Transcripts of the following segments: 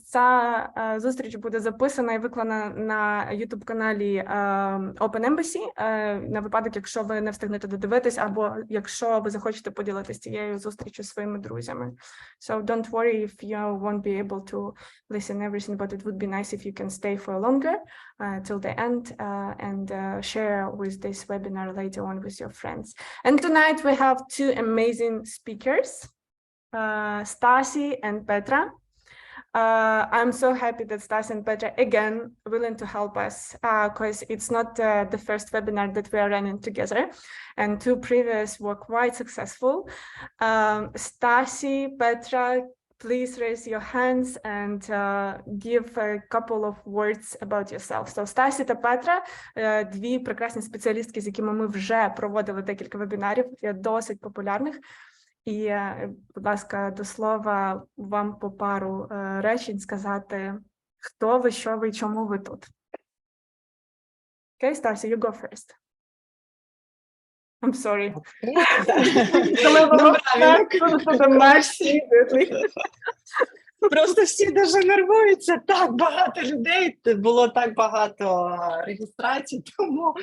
Ця зустріч буде записана і викладена на YouTube-каналі OpenEmbassy, на випадок, якщо ви не встигнете додивитись, або якщо ви захочете поділитися цією зустрічю зі своїми друзями. So don't worry if you won't be able to listen everything, but it would be nice if you can stay for longer till the end and share with this webinar later on with your friends. And tonight we have two amazing speakers, Stasi and Petra. I'm so happy that Stas and Petra again willing to help us because it's not the first webinar that we are running together, and two previous were quite successful. Stasi, Petra, please raise your hands and give a couple of words about yourself. So Stasi та Петра – дві прекрасні спеціалістки, з якими ми вже проводили декілька вебінарів, досить популярних. І, будь ласка, до слова, вам по пару речень сказати, хто ви, що ви, чому ви тут. Okay, Stasi, you go first. I'm sorry. Просто всі дуже нервуються, так багато людей, було так багато реєстрацій, тому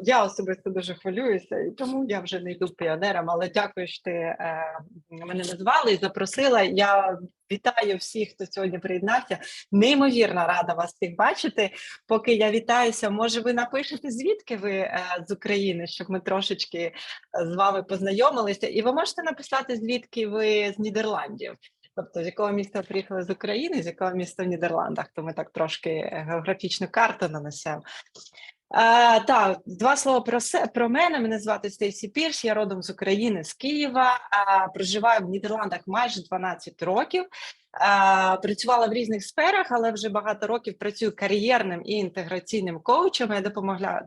я особисто дуже хвилююся, і тому я вже не йду піонером, але дякую, що ти мене назвала і запросила. Я вітаю всіх, хто сьогодні приєднався. Неймовірно рада вас всіх бачити. Поки я вітаюся, може ви напишете, звідки ви з України, щоб ми трошечки з вами познайомилися, і ви можете написати, звідки ви з Нідерландів. Тобто, з якого міста приїхали з України, з якого міста в Нідерландах, то ми так трошки географічну карту нанесемо. Так, два слова про мене. Мене звати Стейсі Пірш, я родом з України, з Києва, проживаю в Нідерландах майже 12 років. Працювала в різних сферах, але вже багато років працюю кар'єрним і інтеграційним коучем. Я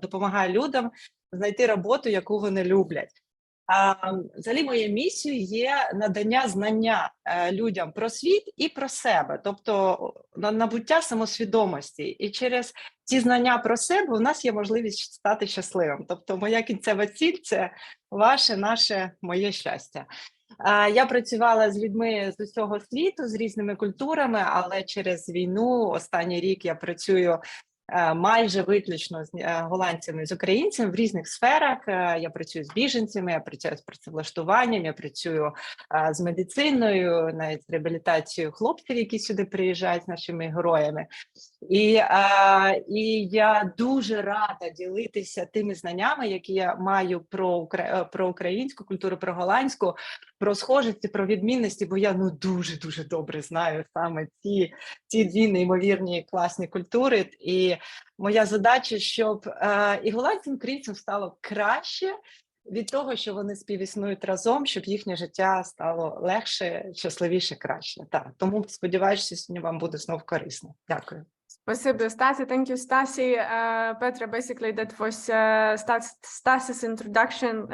допомагаю людям знайти роботу, яку вони люблять. Взагалі, моєю місією є надання знання людям про світ і про себе, тобто набуття самосвідомості. І через ці знання про себе у нас є можливість стати щасливим. Тобто моя кінцева ціль – це ваше, наше, моє щастя. Я працювала з людьми з усього світу, з різними культурами, але через війну останній рік я працюю майже виключно з голландцями, з українцями в різних сферах. Я працюю з біженцями, я працюю з працевлаштуванням, я працюю з медициною, навіть з реабілітацією хлопців, які сюди приїжджають з нашими героями. І я дуже рада ділитися тими знаннями, які я маю про українську культуру, про голландську, про схожості, про відмінності, бо я дуже-дуже добре знаю саме ці дві неймовірні класні культури. І моя задача, щоб і голландцям, і українцям стало краще від того, що вони співіснують разом, щоб їхнє життя стало легше, щасливіше, краще. Так, тому сподіваюся, що сьогодні вам буде знов корисно. Дякую. Спасибо, Stasi. Thank you, Stasi. Petra, basically that was Stasi's introduction,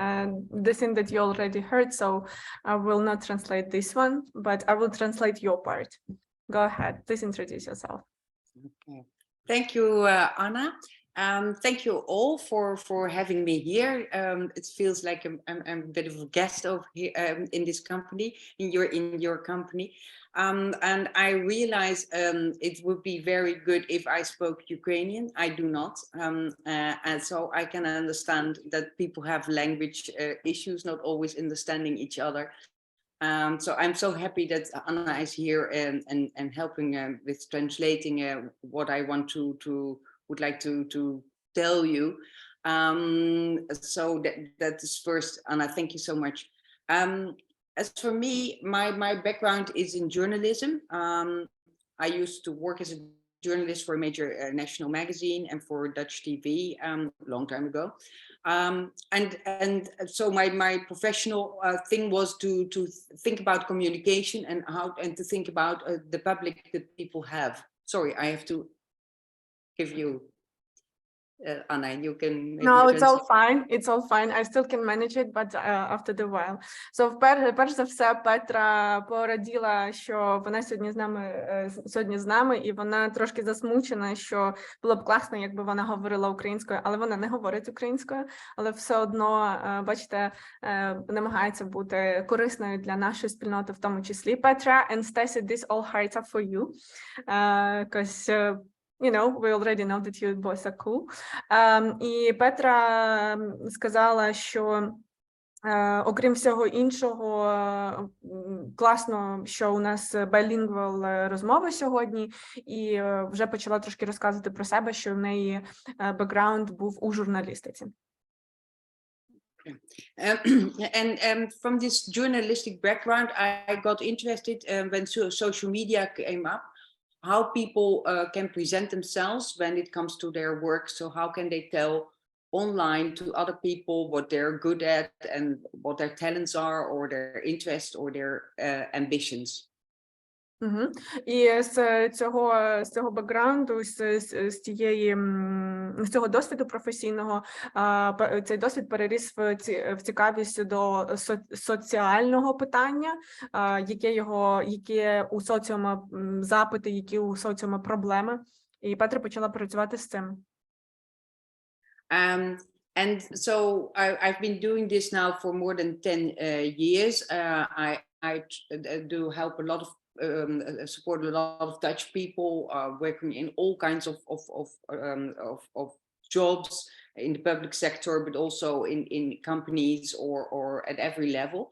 the thing that you already heard, so I will not translate this one, but I will translate your part. Go ahead, please introduce yourself. Okay. Thank you, Anna. Thank you all for having me here. It feels like I'm a bit of a guest over here in this company, in your company. And I realize it would be very good if I spoke Ukrainian. I do not. And so I can understand that people have language issues, not always understanding each other. So I'm so happy that Anna is here and helping with translating what I would like to tell you. So that is first, Anna, thank you so much. As for me, my background is in journalism. I used to work as a journalist for a major national magazine and for Dutch TV a long time ago. And so my professional thing was to think about communication and to think about the public that people have. Sorry, I have to give you. Anna, you can maybe No, it's all translate. fine. It's all fine. I still can manage it, but after the while. So, перш за все, Петра пораділа, що вона сьогодні з нами, і вона трошки засмучена, що було б класно, якби вона говорила українською, але вона не говорить українською, але все одно, бачите, намагається бути корисною для нашої спільноти, в тому числі. Petra and Stacy, this all hearts are for you, because you know, we already know that you both are cool. І Петра сказала, що окрім всього іншого, класно, що у нас bilingual розмова сьогодні, і вже почала трошки розказувати про себе, що в неї бекграунд був у журналістиці. And from this journalistic background, I got interested when social media came up, how people can present themselves when it comes to their work. So how can they tell online to other people what they're good at and what their talents are or their interests or their ambitions. Угу. І з цього бекграунду, з цього досвіду професійного, цей досвід переріс в цікавість до соціального питання, які у соціума запити, які у соціума проблеми. І Петра почала працювати з цим. And so I've been doing this now for more than 10 years. I do help a lot of support a lot of Dutch people working in all kinds of jobs in the public sector, but also in companies or at every level.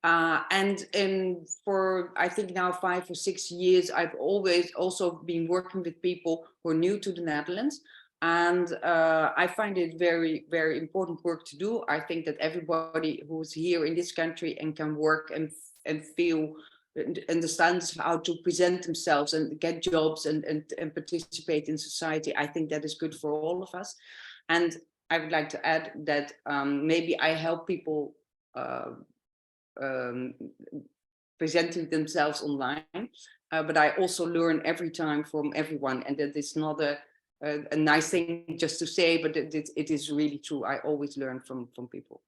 And for I think now 5 or 6 years, I've always also been working with people who are new to the Netherlands. And I find it very, very important work to do. I think that everybody who's here in this country and can work and feel understands how to present themselves and get jobs and participate in society. I think that is good for all of us. And I would like to add that maybe I help people presenting themselves online, but I also learn every time from everyone, and that is not a nice thing just to say, but it is really true. I always learn from people.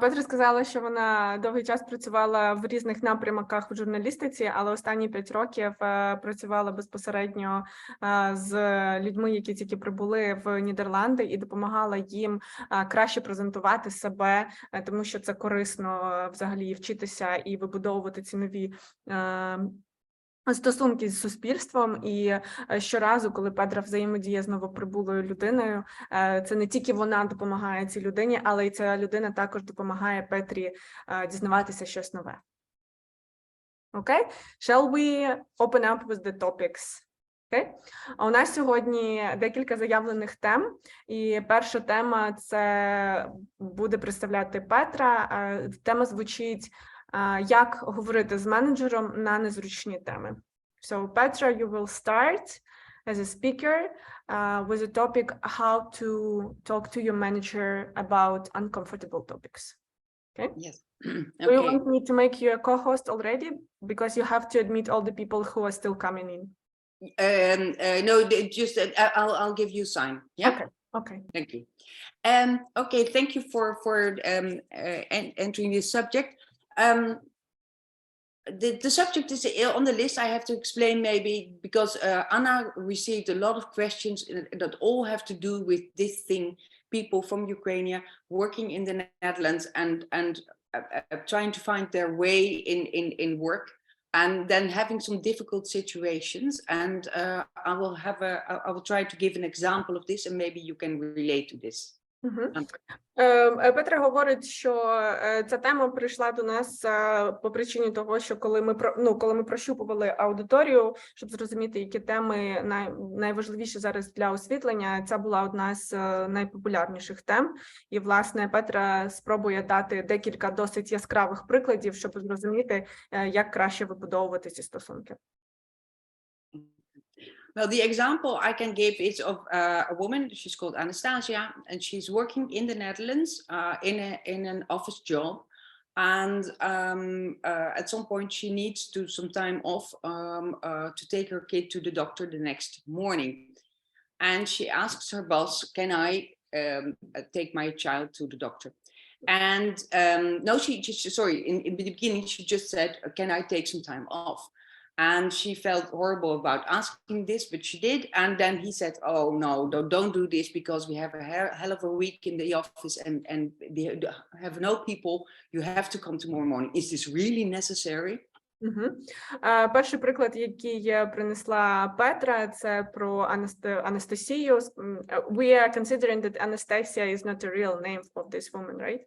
Петра сказала, що вона довгий час працювала в різних напрямках в журналістиці, але останні 5 років працювала безпосередньо з людьми, які тільки прибули в Нідерланди, і допомагала їм краще презентувати себе, тому що це корисно взагалі вчитися і вибудовувати ці нові стосунки з суспільством. І щоразу, коли Петра взаємодіє з новоприбулою людиною, це не тільки вона допомагає цій людині, але й ця людина також допомагає Петрі дізнаватися щось нове. Okay? Shall we open up with the topics? Okay? У нас сьогодні декілька заявлених тем, і перша тема це буде представляти Петра. Тема звучить як говорити з менеджером на незручні теми. So, Petra, you will start as a speaker with a topic how to talk to your manager about uncomfortable topics. Okay? Yes. Do you want me to make you a co-host already? Because you have to admit all the people who are still coming in. No, just I'll give you a sign. Yeah. Okay. Okay. Thank you. Okay. Thank you for entering this subject. The subject is on the list. I have to explain maybe because Anna received a lot of questions that all have to do with this thing. People from Ukraine working in the Netherlands and trying to find their way in work, and then having some difficult situations. And I will try to give an example of this, and maybe you can relate to this. Петра говорить, що ця тема прийшла до нас по причині того, що коли ми прощупували аудиторію, щоб зрозуміти, які теми найважливіші зараз для освітлення, ця була одна з найпопулярніших тем. І, власне, Петра спробує дати декілька досить яскравих прикладів, щоб зрозуміти, як краще вибудовувати ці стосунки. Well, the example I can give is of a woman. She's called Anastasia, and she's working in the Netherlands in an office job. And at some point, she needs some time off to take her kid to the doctor the next morning. and she asks her boss, can I take my child to the doctor? And no, sorry, in the beginning, she just said, can I take some time off? And she felt horrible about asking this, but she did. And then he said, oh, no, don't do this, because we have a hell of a week in the office and we have no people. You have to come tomorrow morning. Is this really necessary? Перший приклад, який принесла Петра, це про Анастасію. We are considering that Anastasia is not a real name of this woman, right?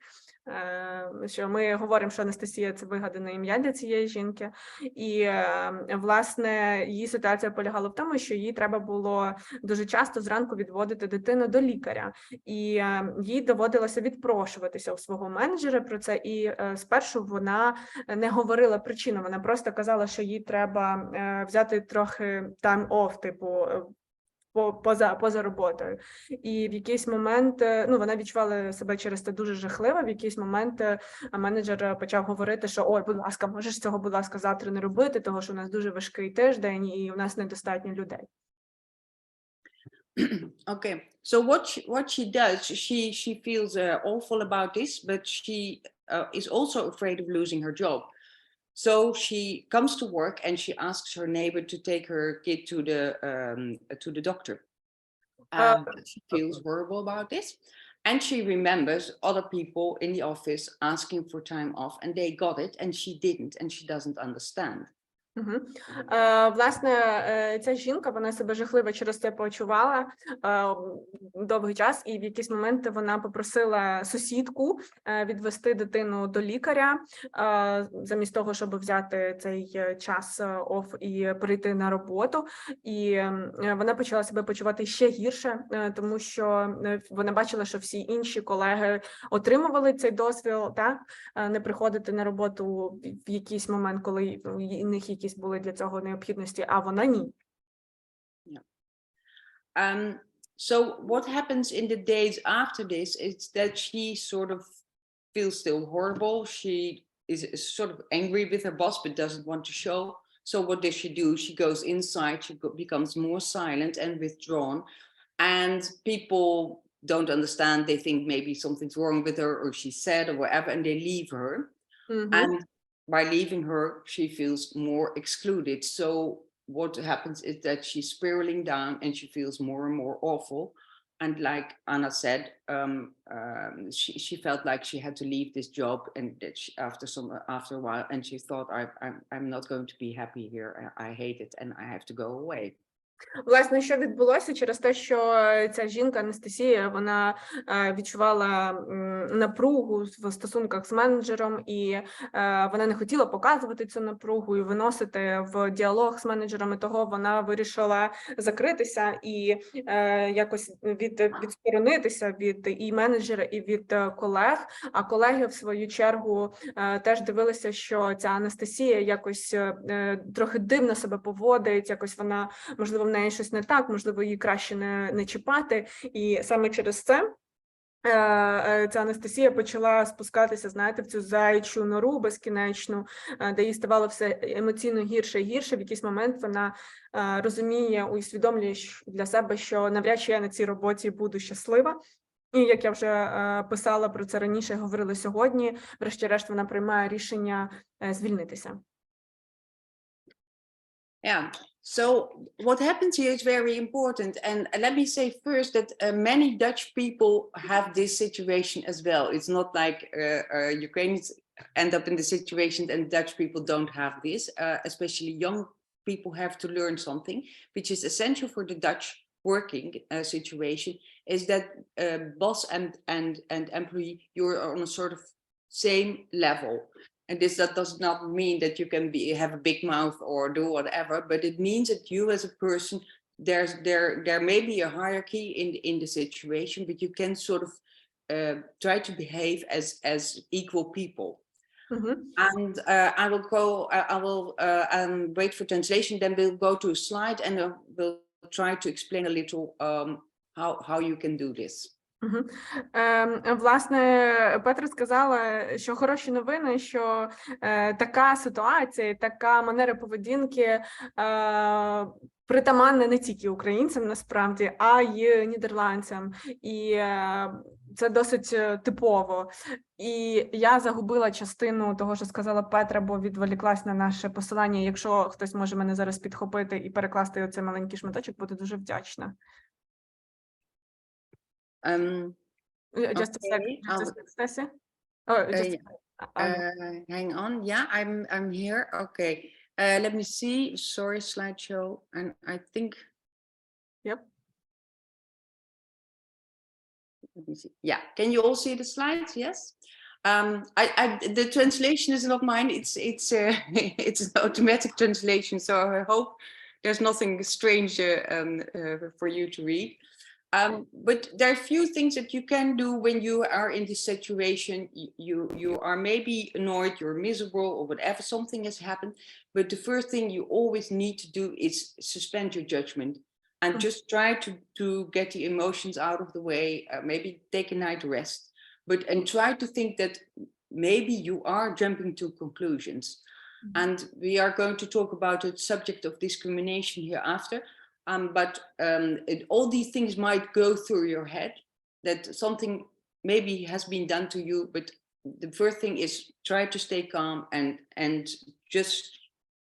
Що ми говоримо, що Анастасія – це вигадане ім'я для цієї жінки. І, власне, її ситуація полягала в тому, що їй треба було дуже часто зранку відводити дитину до лікаря. І їй доводилося відпрошуватися у свого менеджера про це. І спершу вона не говорила причину, вона просто казала, що їй треба взяти трохи time off, типу, поза роботою. І в якийсь момент, вона відчувала себе через це дуже жахливо, в якийсь момент менеджер почав говорити, що ой, будь ласка, можеш цього, будь ласка, завтра не робити, тому що у нас дуже важкий тиждень і у нас недостатньо людей. Okay, so what she does, she feels awful about this, but she is also afraid of losing her job. So she comes to work and she asks her neighbor to take her kid to the doctor. She feels horrible about this. And she remembers other people in the office asking for time off, and they got it and she didn't, and she doesn't understand. Власне, ця жінка, вона себе жахливо через це почувала довгий час, і в якийсь момент вона попросила сусідку відвести дитину до лікаря, замість того, щоб взяти цей час оф і прийти на роботу. І вона почала себе почувати ще гірше, тому що вона бачила, що всі інші колеги отримували цей дозвіл, так, не приходити на роботу в якийсь момент, коли у них якісь були для цього необхідності, а вона ні. So what happens in the days after this is that she sort of feels still horrible. She is sort of angry with her boss, but doesn't want to show. So what does she do? She goes inside, she becomes more silent and withdrawn. And people don't understand. They think maybe something's wrong with her, or she's sad or whatever, and they leave her. And by leaving her, she feels more excluded. So what happens is that she's spiraling down and she feels more and more awful. And like Anna said, she felt like she had to leave this job, and that after a while, and she thought, I'm not going to be happy here. I hate it, and I have to go away. Власне, що відбулося через те, що ця жінка Анастасія, вона відчувала напругу в стосунках з менеджером, і вона не хотіла показувати цю напругу і виносити в діалог з менеджерами, того вона вирішила закритися і якось відсторонитися від і менеджера, і від колег. А колеги, в свою чергу, теж дивилися, що ця Анастасія якось трохи дивно себе поводить, якось вона, можливо, в неї щось не так, можливо, її краще не чіпати. І саме через це ця Анастасія почала спускатися, знаєте, в цю заячу нору безкінечну, де їй ставало все емоційно гірше і гірше. В якийсь момент вона розуміє, усвідомлює для себе, що навряд чи я на цій роботі буду щаслива. І, як я вже писала про це раніше, говорила сьогодні, врешті-решт вона приймає рішення звільнитися. Yeah. So what happens here is very important. And let me say first that many Dutch people have this situation as well. It's not like Ukrainians end up in the situation and Dutch people don't have this. Especially young people have to learn something, which is essential for the Dutch working situation, is that boss and employee, you're on a sort of same level. And that does not mean that you can have a big mouth or do whatever, but it means that you as a person, there may be a hierarchy in the situation, but you can sort of try to behave as equal people. And I will wait for translation, then we'll go to a slide and we'll try to explain a little how you can do this. Власне, Петра сказала, що хороші новини, що така ситуація, така манера поведінки притаманне не тільки українцям насправді, а й нідерландцям. І це досить типово. І я загубила частину того, що сказала Петра, бо відволіклась на наше посилання. Якщо хтось може мене зараз підхопити і перекласти оцей маленький шматочок, буду дуже вдячна. Just a second, Okay. just a second, Stacey. Oh, just Hang on. Yeah, I'm here. Okay. Let me see. Sorry, slideshow. And I think. Yep. Let me see. Yeah. Can you all see the slides? Yes. The translation is not mine. It's it's an automatic translation. So I hope there's nothing strange for you to read. But there are a few things that you can do when you are in this situation. You are maybe annoyed, you're miserable, or whatever, something has happened. But the first thing you always need to do is suspend your judgment and just try to get the emotions out of the way. Maybe take a night rest, and try to think that maybe you are jumping to conclusions. And we are going to talk about the subject of discrimination hereafter. All these things might go through your head, that something maybe has been done to you, but the first thing is try to stay calm and just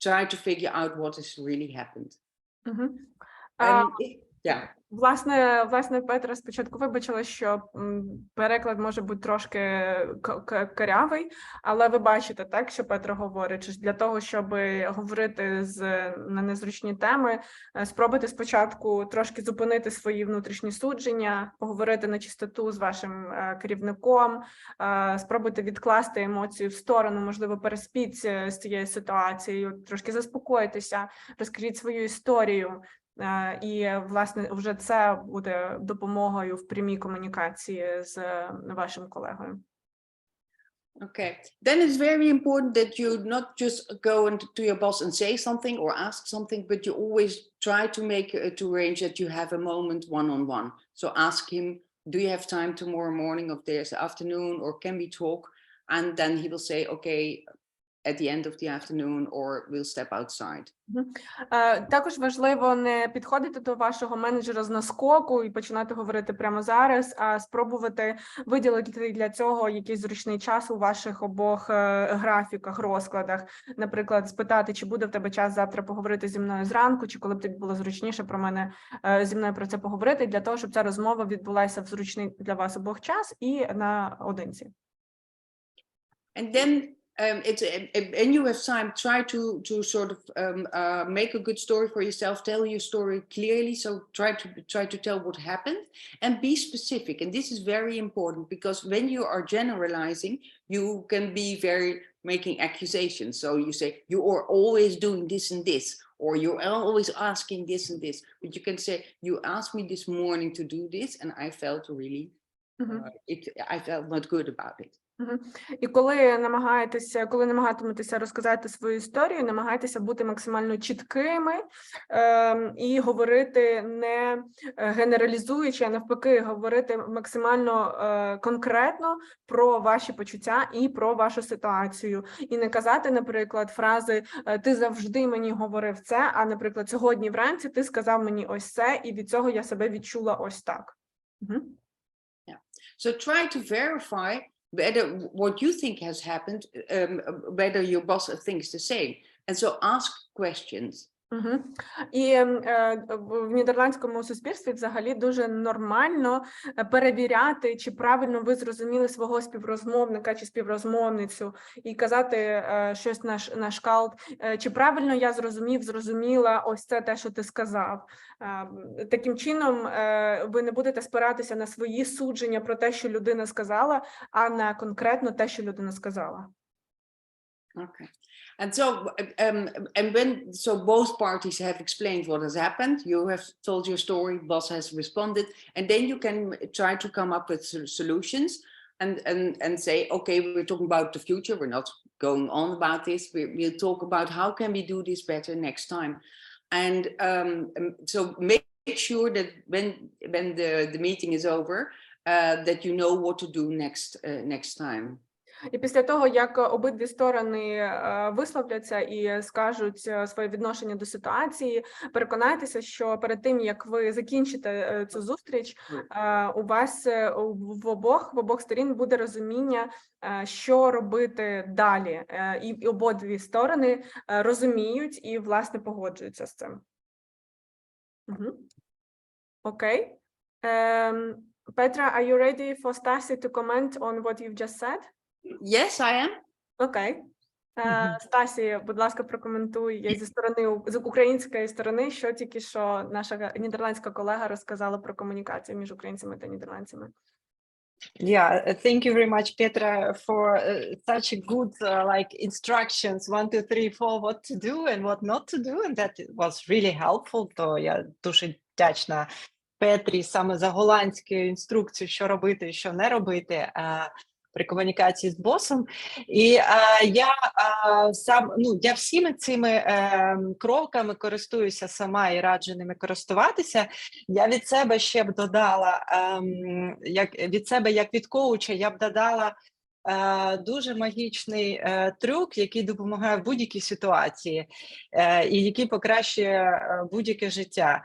try to figure out what has really happened. Yeah. Власне, Петра спочатку вибачила, що переклад може бути трошки корявий, але ви бачите, так, що Петра говорить, що для того, щоб говорити на незручні теми, спробуйте спочатку трошки зупинити свої внутрішні судження, поговорити на чистоту з вашим керівником, спробуйте відкласти емоції в сторону, можливо, переспіть з цією ситуацією, трошки заспокойтеся, розкажіть свою історію. І, власне, вже це буде допомогою в прямій комунікації з вашим колегою. Okay, then it's very important that you not just go to your boss and say something or ask something, but you always try to to arrange that you have a moment one-on-one. So ask him, do you have time tomorrow morning or this afternoon, or can we talk? And then he will say, okay, at the end of the afternoon, or we'll step outside. Також важливо не підходити до вашого менеджера з наскоку і починати говорити прямо зараз, а спробувати виділити для цього якийсь зручний час у ваших обох графіках, розкладах. Наприклад, спитати, чи буде в тебе час завтра поговорити зі мною зранку, чи коли б тобі було зручніше зі мною про це поговорити, для того, щоб ця розмова відбулася в зручний для вас обох час і наодинці. And then and you have time, try to sort of make a good story for yourself, tell your story clearly. So try to tell what happened and be specific. And this is very important, because when you are generalizing, you can be very making accusations. So you say, you are always doing this and this, or you're always asking this and this. But you can say, you asked me this morning to do this, and I felt really, I felt not good about it. І коли намагатиметеся розказати свою історію, намагайтеся бути максимально чіткими і говорити не генералізуючи, а навпаки, говорити максимально конкретно про ваші почуття і про вашу ситуацію. І не казати, наприклад, фрази «ти завжди мені говорив це», а, наприклад, «сьогодні вранці ти сказав мені ось це, і від цього я себе відчула ось так». Yeah. So try to verify whether what you think has happened, whether your boss thinks the same. And so ask questions. І в нідерландському суспільстві взагалі дуже нормально перевіряти, чи правильно ви зрозуміли свого співрозмовника чи співрозмовницю, і казати щось на кшталт, чи правильно я зрозуміла ось це те, що ти сказав. Таким чином ви не будете спиратися на свої судження про те, що людина сказала, а на конкретно те, що людина сказала. Okay. And so both parties have explained what has happened. You have told your story, boss has responded, and then you can try to come up with solutions and say, okay, we're talking about the future. We're not going on about this. We'll talk about how can we do this better next time. And so make sure that when the meeting is over, that you know what to do next time. І після того, як обидві сторони висловляться і скажуть своє відношення до ситуації, переконайтеся, що перед тим, як ви закінчите цю зустріч, у вас в обох сторін буде розуміння, що робити далі. І обидві сторони розуміють і, власне, погоджуються з цим. Окей. Petra, are you ready for Stasi to comment on what you've just said? Yes, I am. Окей. Стасі, будь ласка, прокоментуй з української сторони, що тільки що наша нідерландська колега розказала про комунікацію між українцями та нідерландцями. Yeah, thank you very much, Petra, for such a good instructions 1, 2, 3, 4, what to do and what not to do, and that was really helpful. То я дуже вдячна Петрі саме за голландську інструкцію, що робити і що не робити при комунікації з босом. І я всіми цими кроками користуюся сама і раджу ними користуватися. Я від себе ще б додала, як від коуча, я б додала дуже магічний трюк, який допомагає в будь-якій ситуації і який покращує будь-яке життя.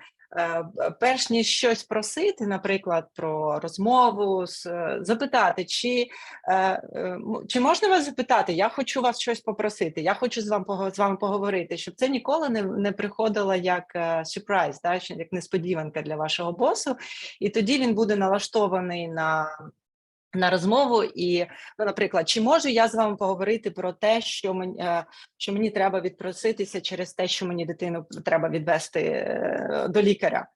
Перш ніж щось просити, наприклад, про розмову, запитати, чи можна вас запитати, я хочу вас щось попросити, я хочу з вами поговорити, щоб це ніколи не приходило як сюрприз, як несподіванка для вашого босу, і тоді він буде налаштований на розмову і, наприклад, чи можу я з вами поговорити про те, що мені треба відпроситися через те, що мені дитину треба відвести до лікаря.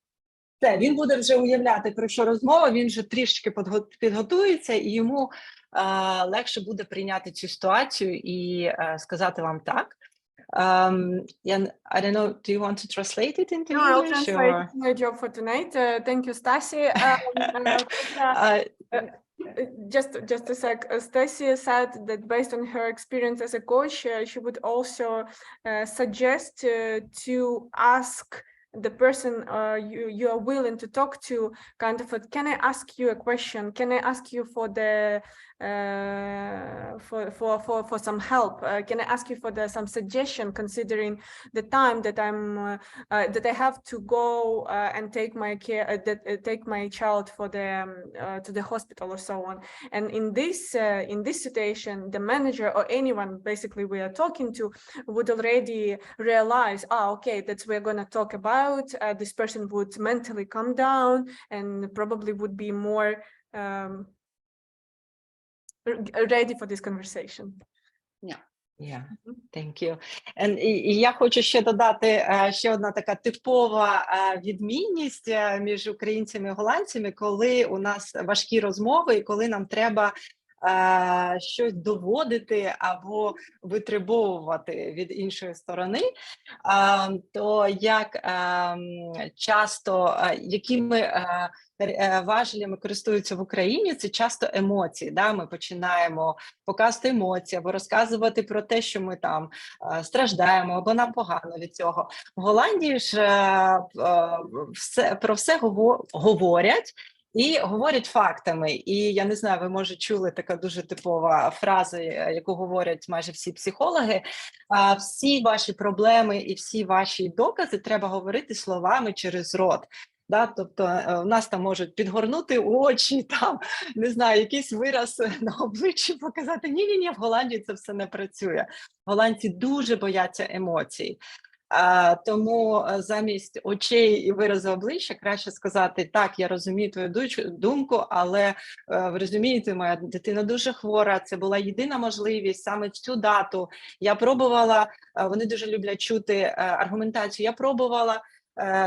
Це, він буде вже уявляти, про що розмова, він вже трішки підготується, і йому легше буде прийняти цю ситуацію і сказати вам так. I don't know, do you want to translate it into English? No, I'll translate my job for tonight. Thank you, Stasi. Just a sec. Stacy said that based on her experience as a coach, she would also suggest to ask the person you are willing to talk to, kind of, can I ask you a question? Can I ask you for some help? Can I ask you for some suggestion, considering the time that that I have to go and take my child to the hospital or so on. And in this situation, the manager or anyone basically we are talking to would already realize, okay, that's what we're going to talk about. This person would mentally calm down and probably would be more ready for this conversation. Yeah, thank you. І я хочу ще додати ще одна така типова відмінність між українцями і голландцями, коли у нас важкі розмови і коли нам треба щось доводити або витребовувати від іншої сторони, то як часто, якими важелями користуються в Україні, це часто емоції. Да? Ми починаємо показувати емоції або розказувати про те, що ми там страждаємо або нам погано від цього. В Голландії ж про все говорять, і говорять фактами. І я не знаю, ви, може, чули така дуже типова фраза, яку говорять майже всі психологи. Всі ваші проблеми і всі ваші докази треба говорити словами через рот. Да, тобто в нас там можуть підгорнути очі, там, не знаю, якийсь вираз на обличчі показати. Ні, в Голландії це все не працює. Голландці дуже бояться емоцій. Тому замість очей і виразу обличчя краще сказати, так, я розумію твою думку, але ви розумієте, моя дитина дуже хвора, це була єдина можливість, саме в цю дату. Я пробувала, вони дуже люблять чути аргументацію, я пробувала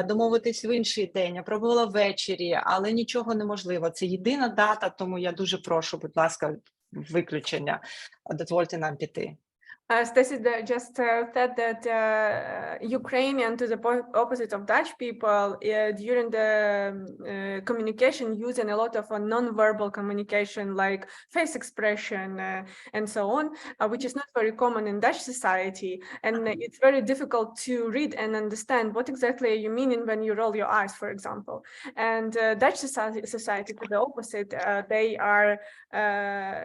домовитись в інший день, я пробувала ввечері, але нічого неможливо. Це єдина дата, тому я дуже прошу, будь ласка, виключення. Дозвольте нам піти. Stacy just said that Ukrainian, to the opposite of Dutch people, during the communication, using a lot of non-verbal communication like face expression and so on, which is not very common in Dutch society. And it's very difficult to read and understand what exactly you mean when you roll your eyes, for example. And Dutch society, to the opposite, they are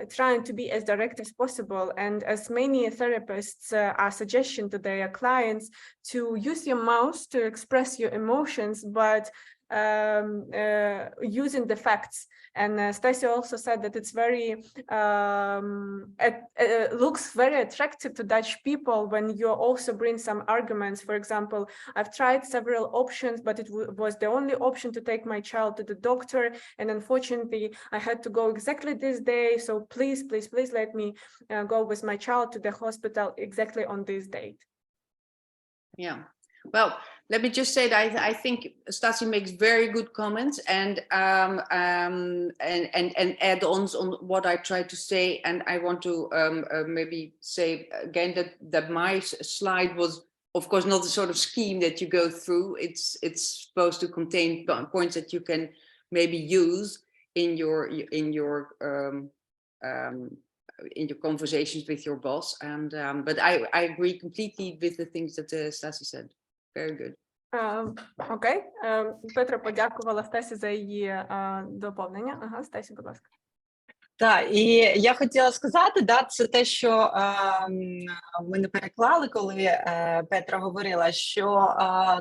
trying to be as direct as possible, and as many therapists are suggesting to their clients to use your mouth to express your emotions, but using the facts. And Stacy also said that it's very looks very attractive to Dutch people when you also bring some arguments. For example, I've tried several options, but it was the only option to take my child to the doctor, and unfortunately I had to go exactly this day, so please let me go with my child to the hospital exactly on this date. Yeah. Well, let me just say that I think Stasi makes very good comments and add-ons on what I tried to say. And I want to maybe say again that my slide was, of course, not the sort of scheme that you go through. It's supposed to contain points that you can maybe use in your conversations with your boss. And but I agree completely with the things that Stasi said. Very good. Окей. Петра подякувала Стасі за її доповнення. Ага, Стасі, будь ласка. Так, і я хотіла сказати, це те, що ми не переклали, коли Петра говорила, що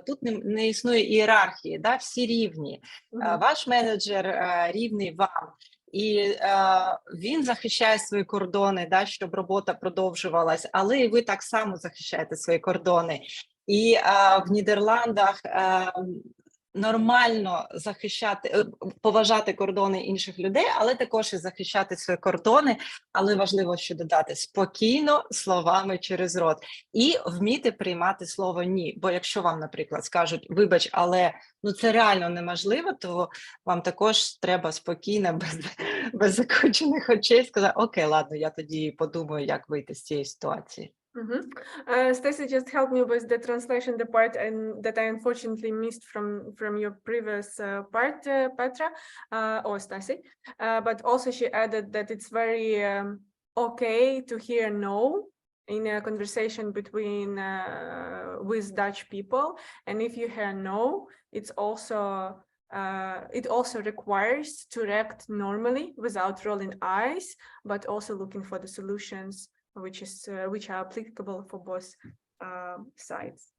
тут не існує ієрархії, всі рівні. Ваш менеджер рівний вам. І він захищає свої кордони, щоб робота продовжувалась, але і ви так само захищаєте свої кордони. І в Нідерландах нормально поважати кордони інших людей, але також і захищати свої кордони, але важливо ще додати спокійно, словами через рот. І вміти приймати слово «ні». Бо якщо вам, наприклад, скажуть «вибач, але це реально неможливо», то вам також треба спокійно, без закочених очей сказати «окей, ладно, я тоді подумаю, як вийти з цієї ситуації». Stacy just helped me with the translation, the part that I unfortunately missed from your previous part, Petra, or Stacy. But also she added that it's very okay to hear no in a conversation between with Dutch people, and if you hear no, it also requires to react normally without rolling eyes, but also looking for the solutions which are applicable for both sides.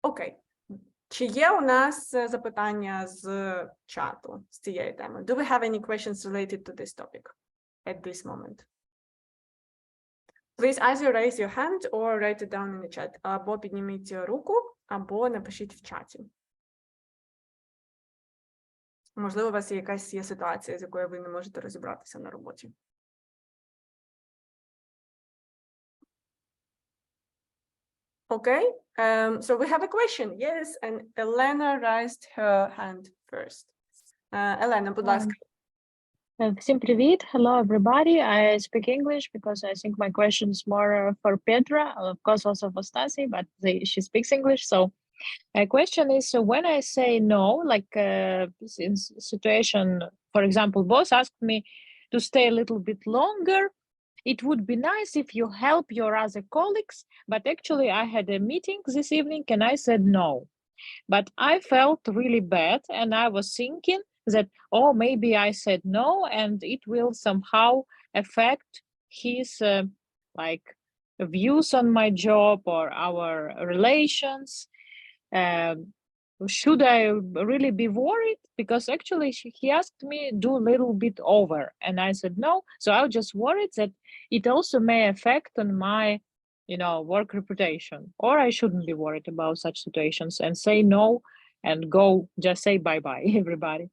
Окей. Чи є у нас запитання з чату з цієї теми? Do we have any questions related to this topic at this moment? Please either raise your hand or write it down in the chat. Або підніміть руку, або напишіть в чаті. Можливо, у вас є якась ситуація, з якою ви не можете розібратися на роботі. Okay, so we have a question. Yes, and Elena raised her hand first. Elena, будь ласка. Всем привет. Hello, everybody. I speak English because I think my question is more for Petra, of course also for Stasi, but she speaks English. So my question is, so when I say no, like in situation, for example, boss asked me to stay a little bit longer, it would be nice if you help your other colleagues, but actually I had a meeting this evening and I said no. But I felt really bad and I was thinking that, oh, maybe I said no and it will somehow affect his views on my job or our relations. Should I really be worried? Because actually he asked me do a little bit over and I said no. So I was just worried that it also may affect on my, work reputation, or I shouldn't be worried about such situations and say no and go, just say bye-bye, everybody.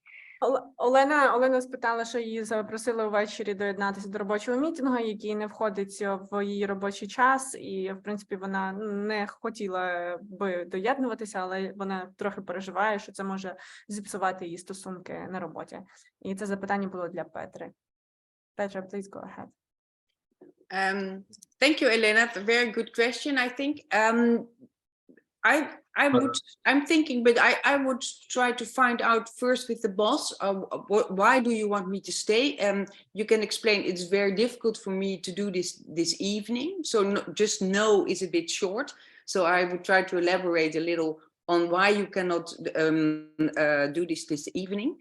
Олена спитала, що її запросили ввечері доєднатися до робочого мітингу, який не входить в її робочий час, і, в принципі, вона не хотіла би доєднуватися, але вона трохи переживає, що це може зіпсувати її стосунки на роботі. І це запитання було для Петри. Petra, please go ahead. Thank you, Elena. A very good question, I think. I'm thinking, but I would try to find out first with the boss, why do you want me to stay? You can explain it's very difficult for me to do this evening. So just no is a bit short. So I would try to elaborate a little on why you cannot do this evening.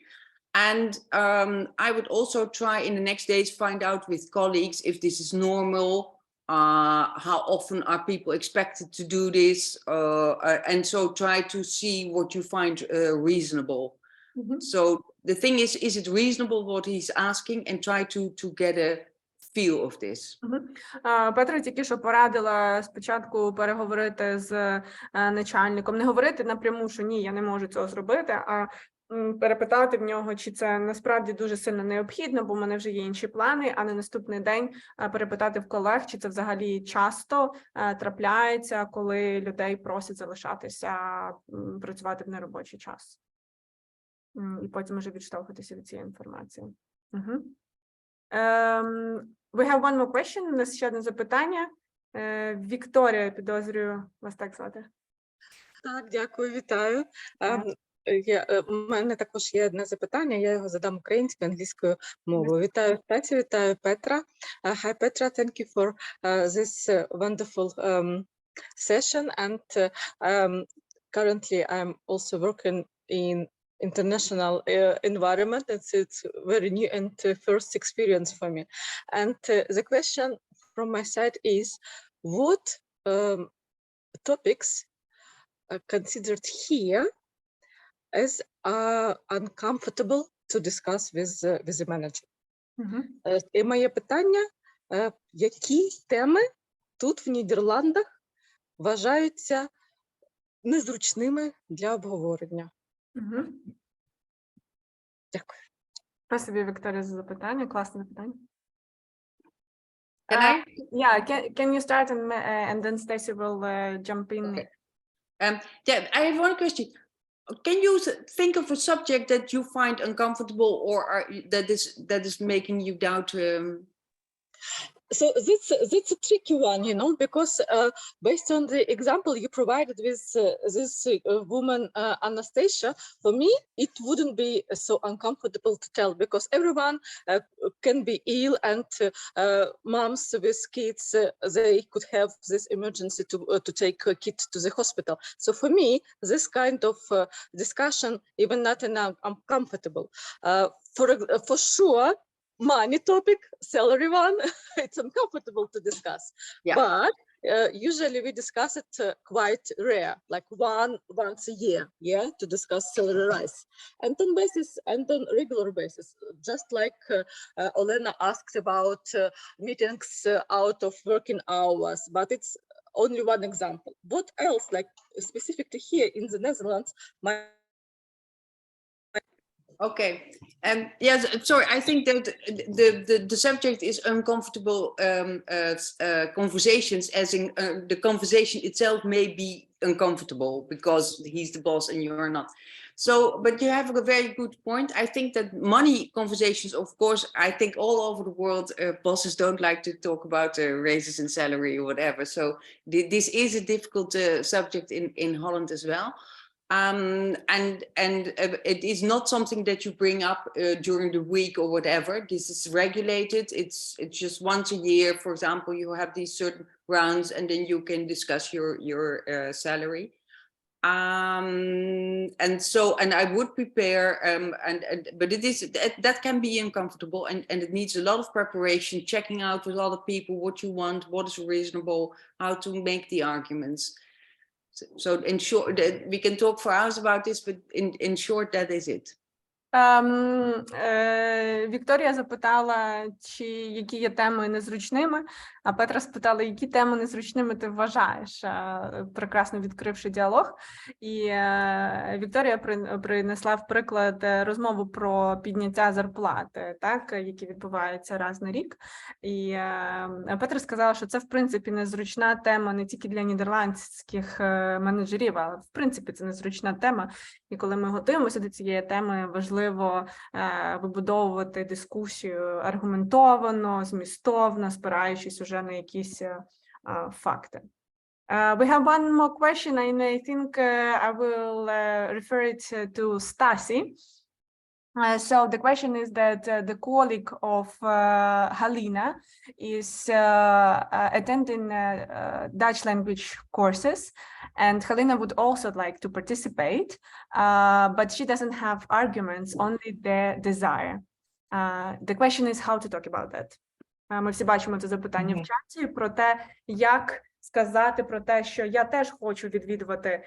And I would also try in the next days find out with colleagues if this is normal. How often are people expected to do this? And so try to see what you find reasonable. So the thing is it reasonable what he's asking, and try to get a feel of this. Петра тільки що порадила спочатку переговорити з начальником, не говорити напряму, що ні, я не можу цього зробити, а перепитати в нього, чи це насправді дуже сильно необхідно, бо в мене вже є інші плани, а на наступний день перепитати в колег, чи це взагалі часто трапляється, коли людей просять залишатися, працювати в неробочий час. І потім вже відштовхуватися від цієї інформації. We have one more question. У нас ще одне запитання. Вікторія, підозрюю, вас так звати. Так, дякую, вітаю. У мене також є одне запитання, я його задам українською, англійською мовою. Вітаю Таті, вітаю Петра. Hi Petra, thank you for this wonderful session, and currently I'm also working in international environment, and it's very new and first experience for me. And the question from my side is, what topics are considered here as uncomfortable to discuss with the manager? І моє питання, які теми тут в Нідерландах вважаються незручними для обговорення? Дякую. Спасибі, Вікторія, за запитання. Класне запитання. Can I? Yeah, can you start and then Stacy will jump in. Okay. Yeah, I have one question. Can you think of a subject that you find uncomfortable, or that is making you doubt? So that's a tricky one, you know, because based on the example you provided with this woman, Anastasia, for me, it wouldn't be so uncomfortable to tell, because everyone can be ill, and moms with kids, they could have this emergency to take a kid to the hospital. So for me, this kind of discussion, even not uncomfortable. For sure, money topic, salary one, it's uncomfortable to discuss. Yeah. But usually we discuss it quite rare, like once a year, yeah, to discuss salary rise. And on regular basis, just like Olena asked about meetings out of working hours, but it's only one example. What else, like specifically here in the Netherlands, Okay, yes, sorry, I think that the subject is uncomfortable conversations, as in the conversation itself may be uncomfortable because he's the boss and you're not. So, but you have a very good point. I think that money conversations, of course, I think all over the world, bosses don't like to talk about raises in salary or whatever. So this is a difficult subject in Holland as well. And it is not something that you bring up during the week or whatever. This is regulated. It's just once a year, for example, you have these certain rounds, and then you can discuss your salary. And I would prepare, but it is that can be uncomfortable, and it needs a lot of preparation, checking out with other people what you want, what is reasonable, how to make the arguments. So in short, we can talk for hours about this, but in short, that is it. Вікторія запитала, які є теми незручними, а Петра спитала, які теми незручними ти вважаєш, прекрасно відкривши діалог. І Вікторія принесла в приклад розмову про підняття зарплати, так, які відбуваються раз на рік. І Петра сказала, що це, в принципі, незручна тема не тільки для нідерландських менеджерів, а в принципі це незручна тема. І коли ми готуємося до цієї теми, важливо важливо вибудовувати дискусію аргументовано, змістовно, спираючись уже на якісь факти. We have one more question, and I think I will refer it to Stasi. So the question is that the colleague of Halina is attending Dutch language courses, and Halina would also like to participate, but she doesn't have arguments, only the desire. The question is how to talk about that. Ми всі бачимо це запитання в чаті про те, як сказати про те, що я теж хочу відвідувати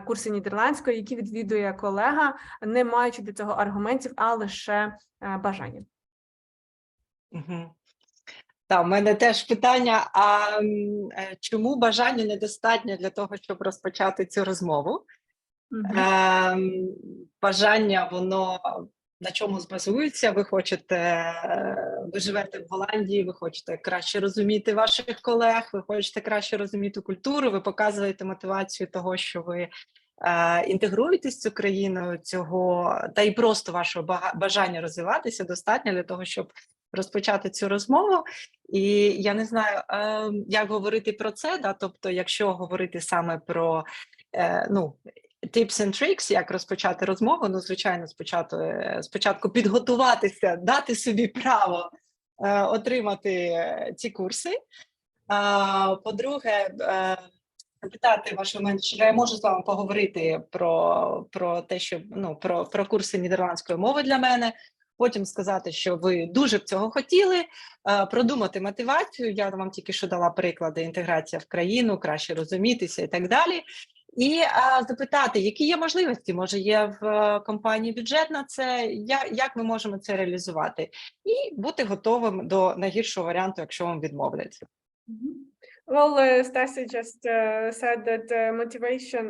курси нідерландської, які відвідує колега, не маючи для цього аргументів, а лише бажання. Так, у мене теж питання, а чому бажання недостатньо для того, щоб розпочати цю розмову? Бажання, воно на чому базується? Ви живете в Голландії, ви хочете краще розуміти ваших колег, ви хочете краще розуміти культуру, ви показуєте мотивацію того, що ви інтегруєтесь в цю країну, та й просто вашого бажання розвиватися достатньо для того, щоб розпочати цю розмову. І я не знаю, як говорити про це, да? Тобто, якщо говорити саме про, tips and tricks, як розпочати розмову, звичайно, спочатку підготуватися, дати собі право отримати ці курси. По-друге, запитати вашого менеджера, я можу з вами поговорити про те, що, про курси нідерландської мови для мене, потім сказати, що ви дуже б цього хотіли, продумати мотивацію, я вам тільки що дала приклади, інтеграція в країну, краще розумітися і так далі. І запитати, які є можливості, може є в компанії бюджет на це, як ми можемо це реалізувати, і бути готовим до найгіршого варіанту, якщо вам відмовлять. Well, Stasi just said that motivation,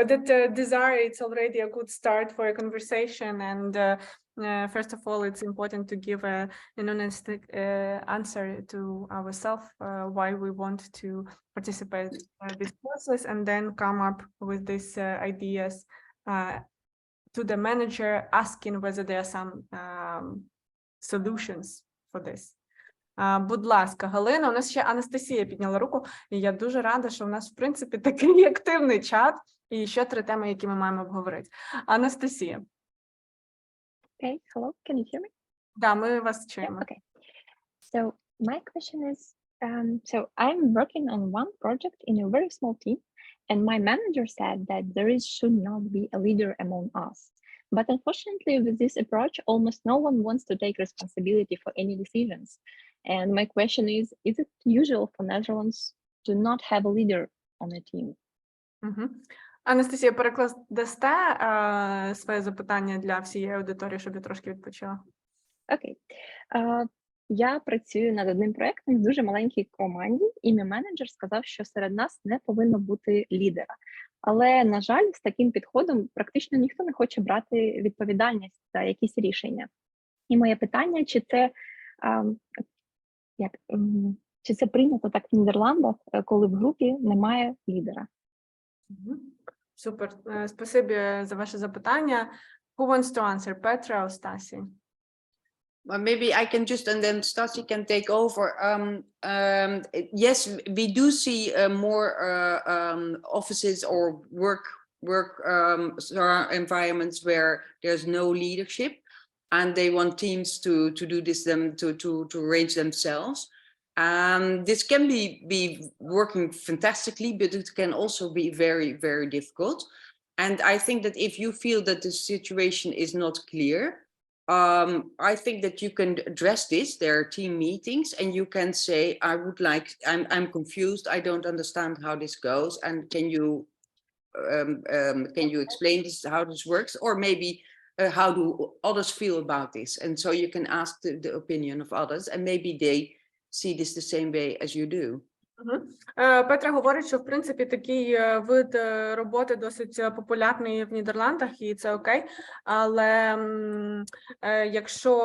that desire, it's already a good start for a conversation, and first of all, it's important to give an honest answer to ourselves why we want to participate in this process, and then come up with these ideas to the manager, asking whether there are some solutions for this. Будь ласка, Галина, у нас ще Анастасія підняла руку, і я дуже рада, що у нас, в принципі, такий активний чат, і ще 3 теми, які ми маємо обговорити. Анастасія. Okay, hello, can you hear me? Да, ми вас чуємо. Okay, so my question is, so I'm working on one project in a very small team, and my manager said that should not be a leader among us. But unfortunately, with this approach, almost no one wants to take responsibility for any decisions. And my question is it usual for Netherlands to not have a leader on a team? Анастасія, перекладасте своє запитання для всієї аудиторії, щоб я трошки відпочила? Окей. Я працюю над одним проєктом в дуже маленькій команді, і мій менеджер сказав, що серед нас не повинно бути лідера. Але, на жаль, з таким підходом практично ніхто не хоче брати відповідальність за якісь рішення. І моє питання, чи це прийнято так в Нідерландах, коли в групі немає лідера? Супер. Спасибі за ваше запитання. Who wants to answer, Petra or Stasi? Well, maybe I can just, and then Stasi can take over. Yes, we do see more offices or work environments where there's no leadership, and they want teams to do this to arrange themselves. This can be working fantastically, but it can also be very, very difficult. And I think that if you feel that the situation is not clear, I think that you can address this. There are team meetings, and you can say, I'm confused. I don't understand how this goes. And can you explain this, how this works? Or maybe how do others feel about this? And so you can ask the opinion of others, and maybe they see this the same way as you do. Петра говорить, що в принципі такий вид роботи досить популярний в Нідерландах, і це окей. Але якщо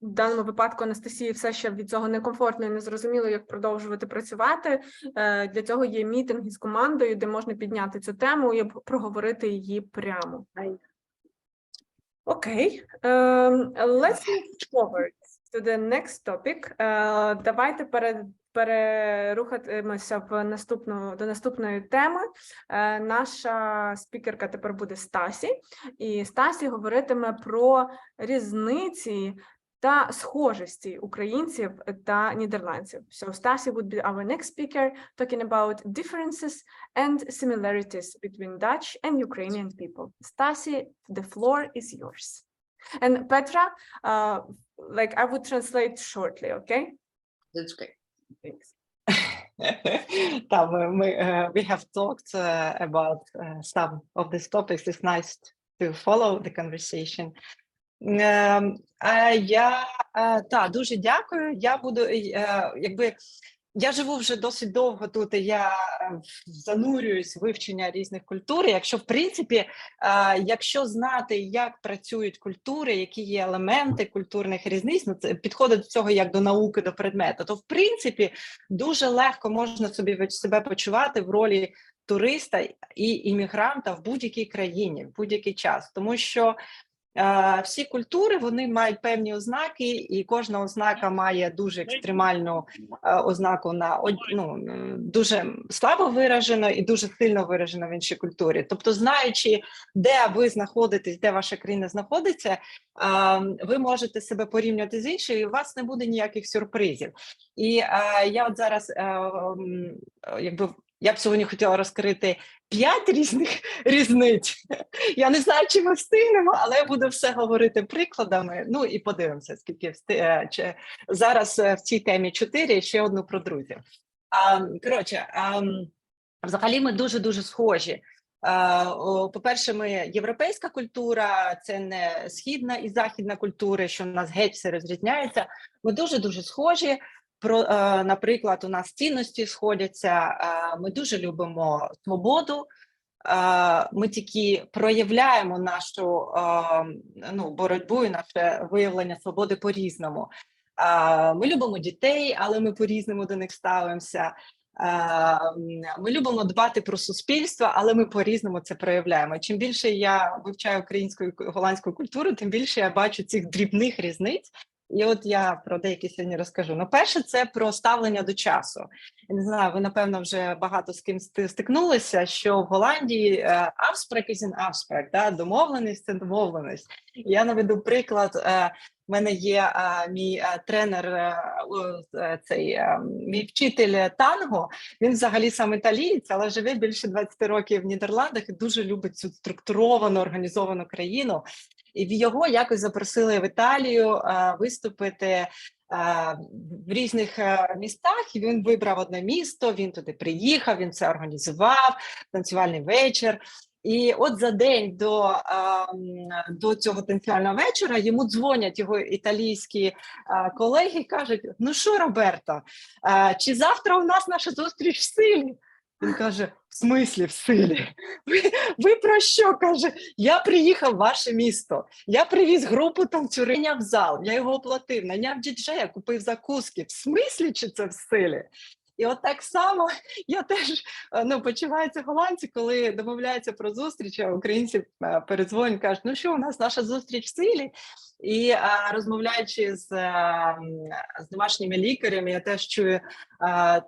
в даному випадку Анастасії все ще від цього некомфортно і незрозуміло, як продовжувати працювати, для цього є мітинги з командою, де можна підняти цю тему і проговорити її прямо. Окей. Let's move forward to the next topic. Давайте перерухатимося до наступної теми. Наша спікерка тепер буде Стасі, і Стасі говоритиме про різниці та схожості українців та нідерландців. So Stasi would be our next speaker, talking about differences and similarities between Dutch and Ukrainian people. Stasi, the floor is yours. And Petra, I would translate shortly, okay? That's great. Thanks. We have talked about some of these topics. It's nice to follow the conversation. Дуже дякую. Я живу вже досить довго тут, і я занурююсь в вивчення різних культур. Якщо, в принципі, якщо знати, як працюють культури, які є елементи культурних різниць, це підходить до цього як до науки, до предмету, то, в принципі, дуже легко можна себе почувати в ролі туриста і іммігранта в будь-якій країні, в будь-який час. Тому що всі культури, вони мають певні ознаки, і кожна ознака має дуже екстремальну ознаку, дуже слабо виражено і дуже сильно виражено в іншій культурі. Тобто, знаючи, де ви знаходитесь, де ваша країна знаходиться, ви можете себе порівнювати з іншою, і у вас не буде ніяких сюрпризів. І я от зараз, я б сьогодні хотіла розкрити 5 різних різниць. Я не знаю, чи ми встигнемо, але я буду все говорити прикладами. Ну і подивимося, скільки зараз в цій темі 4, ще одну про друзів. Взагалі ми дуже-дуже схожі. По-перше, ми європейська культура, це не східна і західна культури, що в нас геть все розрізняється. Ми дуже-дуже схожі. Наприклад, у нас цінності сходяться, ми дуже любимо свободу, ми тільки проявляємо нашу боротьбу і наше виявлення свободи по-різному. Ми любимо дітей, але ми по-різному до них ставимося. Ми любимо дбати про суспільство, але ми по-різному це проявляємо. Чим більше я вивчаю українську і голландську культуру, тим більше я бачу цих дрібних різниць. І от я про деякі сьогодні розкажу. Перше, це про ставлення до часу. Я не знаю, ви, напевно, вже багато з ким стикнулися, що в Голландії afspraak is een afspraak, домовленість – це домовленість. Я наведу приклад. У мене є мій тренер, мій вчитель танго, він взагалі сам італієць, але живе більше 20 років в Нідерландах і дуже любить цю структуровану, організовану країну. І його якось запросили в Італію виступити в різних містах, і він вибрав одне місто, він туди приїхав, він це організував, танцювальний вечір. І от за день до цього танцювального вечора йому дзвонять його італійські колеги і кажуть: ну що, Роберто, чи завтра у нас наша зустріч в силі? Він каже: в смислі в силі? Ви про що? Каже: я приїхав в ваше місто, я привіз групу танцюристів, наняв зал, я його оплатив, наняв діджея, купив закуски. В смислі, чи це в силі? І от так само я теж почуваються голландці, коли домовляються про зустріч, а українці передзвонять, кажуть: ну що, у нас наша зустріч в силі? І розмовляючи з домашніми лікарями, я теж чую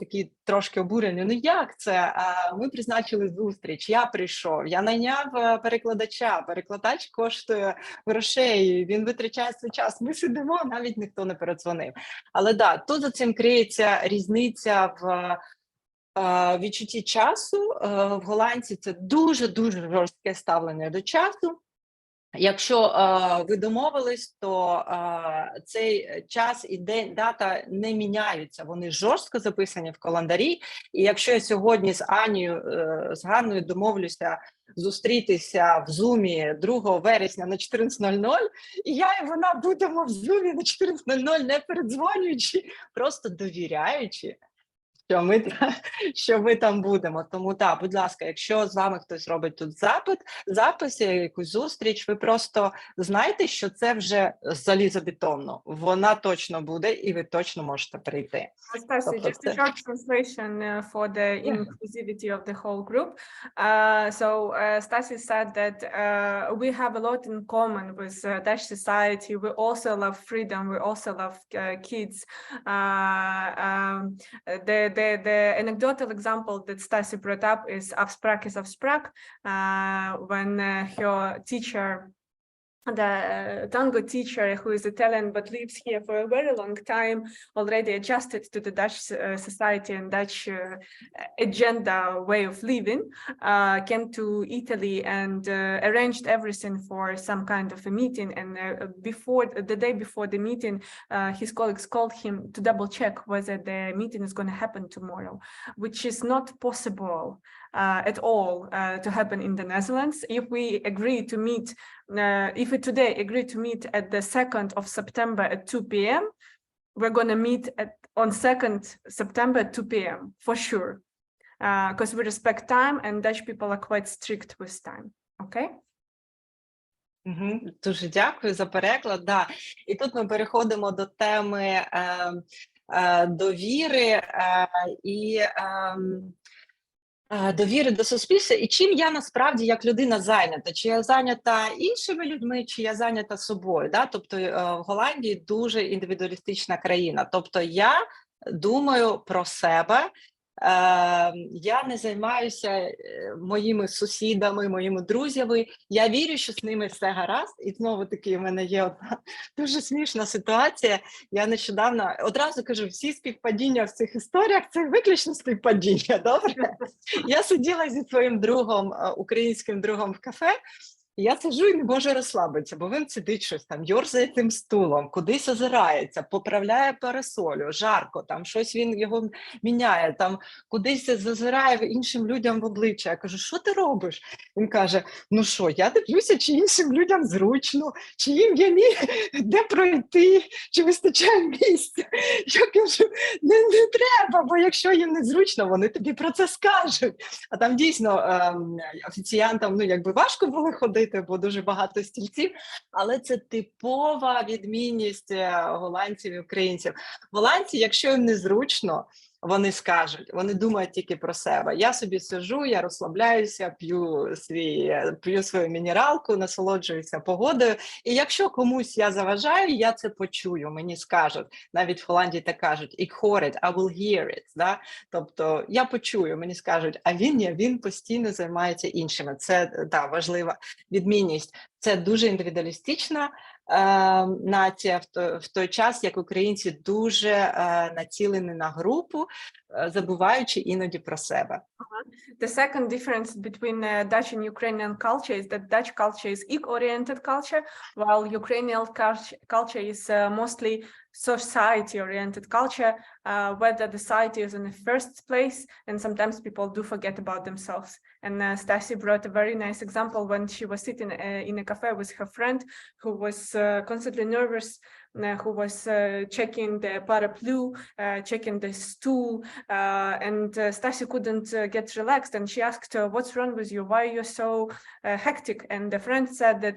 такі трошки обурення. Ну як це? Ми призначили зустріч, я прийшов, я найняв перекладача, перекладач коштує грошей, він витрачає свій час, ми сидимо, навіть ніхто не передзвонив. Але да, тут за цим криється різниця в відчутті часу. В голландці це дуже-дуже жорстке ставлення до часу. Якщо ви домовились, то цей час і день, дата не міняються, вони жорстко записані в календарі. І якщо я сьогодні з Ганною домовлюся зустрітися в Зумі 2 вересня на 14:00, і я і вона будемо в Зумі на 14:00, не передзвонюючи, просто довіряючи, що ми там будемо. Тому так, будь ласка, якщо з вами хтось робить тут запис, якусь зустріч, ви просто знайте, що це вже залізобетонно. Вона точно буде, і ви точно можете прийти. Stasi, Тобто just a це... short translation for the inclusivity of the whole group. Stasi said that we have a lot in common with Dutch society. We also love freedom. We also love kids. The anecdotal example that Stasi brought up is afspraak is afspraak, when her teacher, the tango teacher, who is Italian but lives here for a very long time, already adjusted to the Dutch society and Dutch agenda way of living, came to Italy and arranged everything for some kind of a meeting. And before the day before the meeting, his colleagues called him to double check whether the meeting is going to happen tomorrow, which is not possible at all to happen in the Netherlands. If we agree to meet, if we today agree to meet at the 2nd of September at 2 p.m., we're going to meet on 2nd September at 2 p.m. for sure, because we respect time and Dutch people are quite strict with time. Okay? Дуже дякую за переклад. Да. І тут ми переходимо до теми довіри і довіри до суспільства, і чим я насправді як людина зайнята, чи я зайнята іншими людьми, чи я зайнята собою. Да? Тобто в Голландії дуже індивідуалістична країна, тобто я думаю про себе, я не займаюся моїми сусідами, моїми друзями, я вірю, що з ними все гаразд, і знову таки в мене є одна дуже смішна ситуація, я нещодавно, одразу кажу, всі співпадіння в цих історіях – це виключно співпадіння, добре? Я сиділа зі своїм другом, українським другом в кафе, я сиджу і не можу розслабитися, бо він сидить щось там, йорзає тим стулом, кудись озирається, поправляє парасолю, жарко, там щось він його міняє, там кудись зазирає іншим людям в обличчя. Я кажу, що ти робиш? Він каже, ну що, я дивлюся, чи іншим людям зручно, чи їм є де пройти, чи вистачає місця. Я кажу, не треба, бо якщо їм не зручно, вони тобі про це скажуть. А там дійсно офіціантам, ну, якби важко було ходити, бо дуже багато стільців, але це типова відмінність голландців і українців. Голландці, якщо їм незручно, вони скажуть, вони думають тільки про себе. Я собі сиджу, я розслабляюся, п'ю свою мінералку, насолоджуюся погодою, і якщо комусь я заважаю, я це почую, мені скажуть. Навіть в Голландії так кажуть, ik hoor it, I will hear it. Да? Тобто я почую, мені скажуть, а він постійно займається іншими. Це важлива відмінність. Це дуже індивідуалістична нація в той час, як українці дуже націлені на групу, забуваючи іноді про себе. The second difference between Dutch and Ukrainian culture is that Dutch culture is ego-oriented culture, while Ukrainian culture is mostly society-oriented culture, where the society is in the first place, and sometimes people do forget about themselves. And Stasi brought a very nice example when she was sitting in a cafe with her friend who was constantly nervous, who was checking the parapluie, checking the stool, and Stasi couldn't get relaxed, and she asked her, what's wrong with you? Why are you so hectic? And the friend said that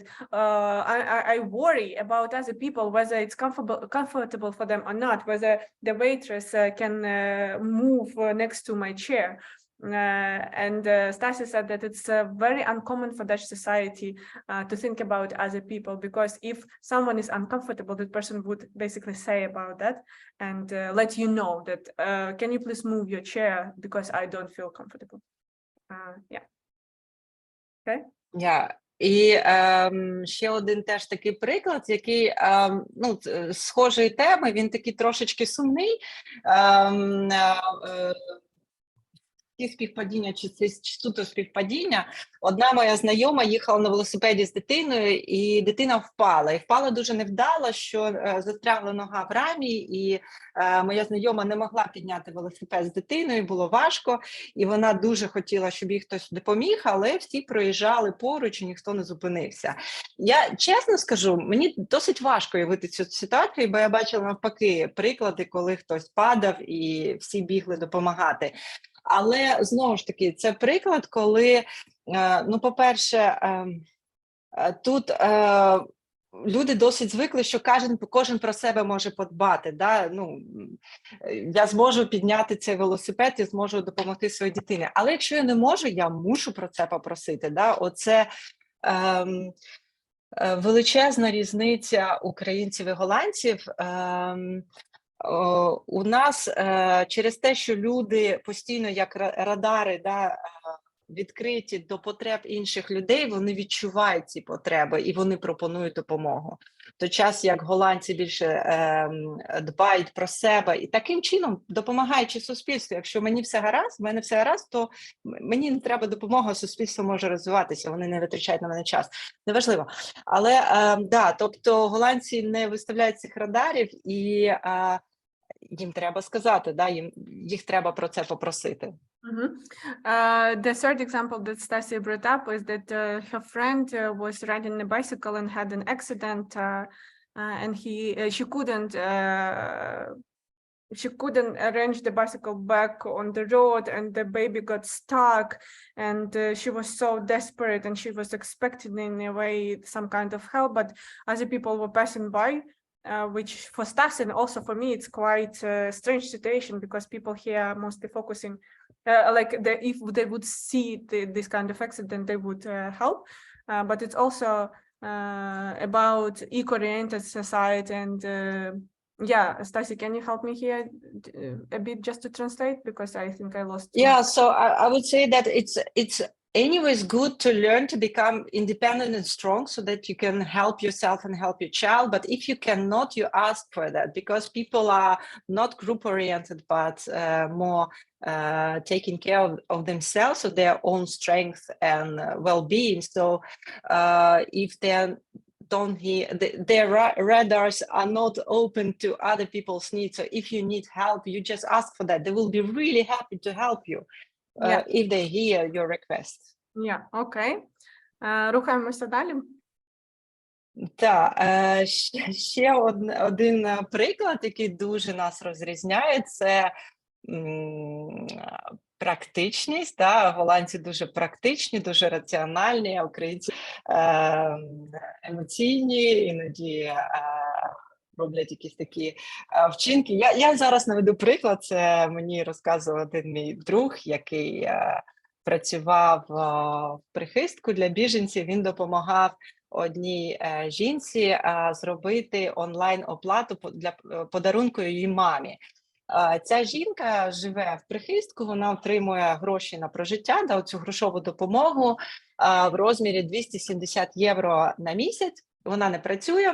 I worry about other people, whether it's comfortable for them or not, whether the waitress can move next to my chair. And Stasi said that it's very uncommon for Dutch society to think about other people, because if someone is uncomfortable, that person would basically say about that and let you know that, can you please move your chair because I don't feel comfortable. Yeah. Okay. Yeah. І ще один теж такий приклад, який, схожої теми, він такий трошечки сумний. випадки співпадіння, чи це суто співпадіння. Одна моя знайома їхала на велосипеді з дитиною, і дитина впала. І впала дуже невдало, що застрягла нога в рамі, і моя знайома не могла підняти велосипед з дитиною, було важко, і вона дуже хотіла, щоб їй хтось допоміг, але всі проїжджали поруч, і ніхто не зупинився. Я чесно скажу, мені досить важко уявити цю ситуацію, бо я бачила навпаки приклади, коли хтось падав і всі бігли допомагати. Але, знову ж таки, це приклад, коли, ну, по-перше, тут люди досить звикли, що кожен про себе може подбати. Да? Ну, я зможу підняти цей велосипед і зможу допомогти своїй дитині. Але якщо я не можу, я мушу про це попросити. Да? Оце величезна різниця українців і голландців. У нас через те, що люди постійно як радари, да, відкриті до потреб інших людей, вони відчувають ці потреби і вони пропонують допомогу. В той час, як голландці більше дбають про себе і таким чином, допомагаючи суспільству, якщо мені все гаразд, в мене все гаразд, то мені не треба допомога, суспільство може розвиватися, вони не витрачають на мене час. Неважливо. Але, да, тобто голландці не виставляють цих радарів і їм треба сказати, да, їх треба про це попросити. The third example that Stasi brought up is that her friend was riding a bicycle and had an accident, and she couldn't arrange the bicycle back on the road, and the baby got stuck, and she was so desperate, and she was expecting in a way some kind of help, but other people were passing by. Which for Stasi and also for me, it's quite a strange situation because people here are mostly focusing, if they would see this kind of accident, they would help. But it's also about eco-oriented society. And yeah, Stasi, can you help me here a bit just to translate? Because I think I lost. Yeah, so I would say that it's anyways good to learn to become independent and strong so that you can help yourself and help your child. But if you cannot, you ask for that, because people are not group oriented, but more taking care of themselves, of their own strength and well-being. So if they're their radars are not open to other people's needs. So if you need help, you just ask for that. They will be really happy to help you. If they hear your request. Окей. Рухаємося далі. Так, ще один приклад, який дуже нас розрізняє, це практичність. Да? Голландці дуже практичні, дуже раціональні, а українці емоційні, іноді роблять якісь такі вчинки. Я зараз наведу приклад, це мені розказував один мій друг, який працював в прихистку для біженців. Він допомагав одній жінці зробити онлайн-оплату для подарунку її мамі. Ця жінка живе в прихистку, вона отримує гроші на прожиття, да, оцю грошову допомогу в розмірі 270 євро на місяць. Вона не працює.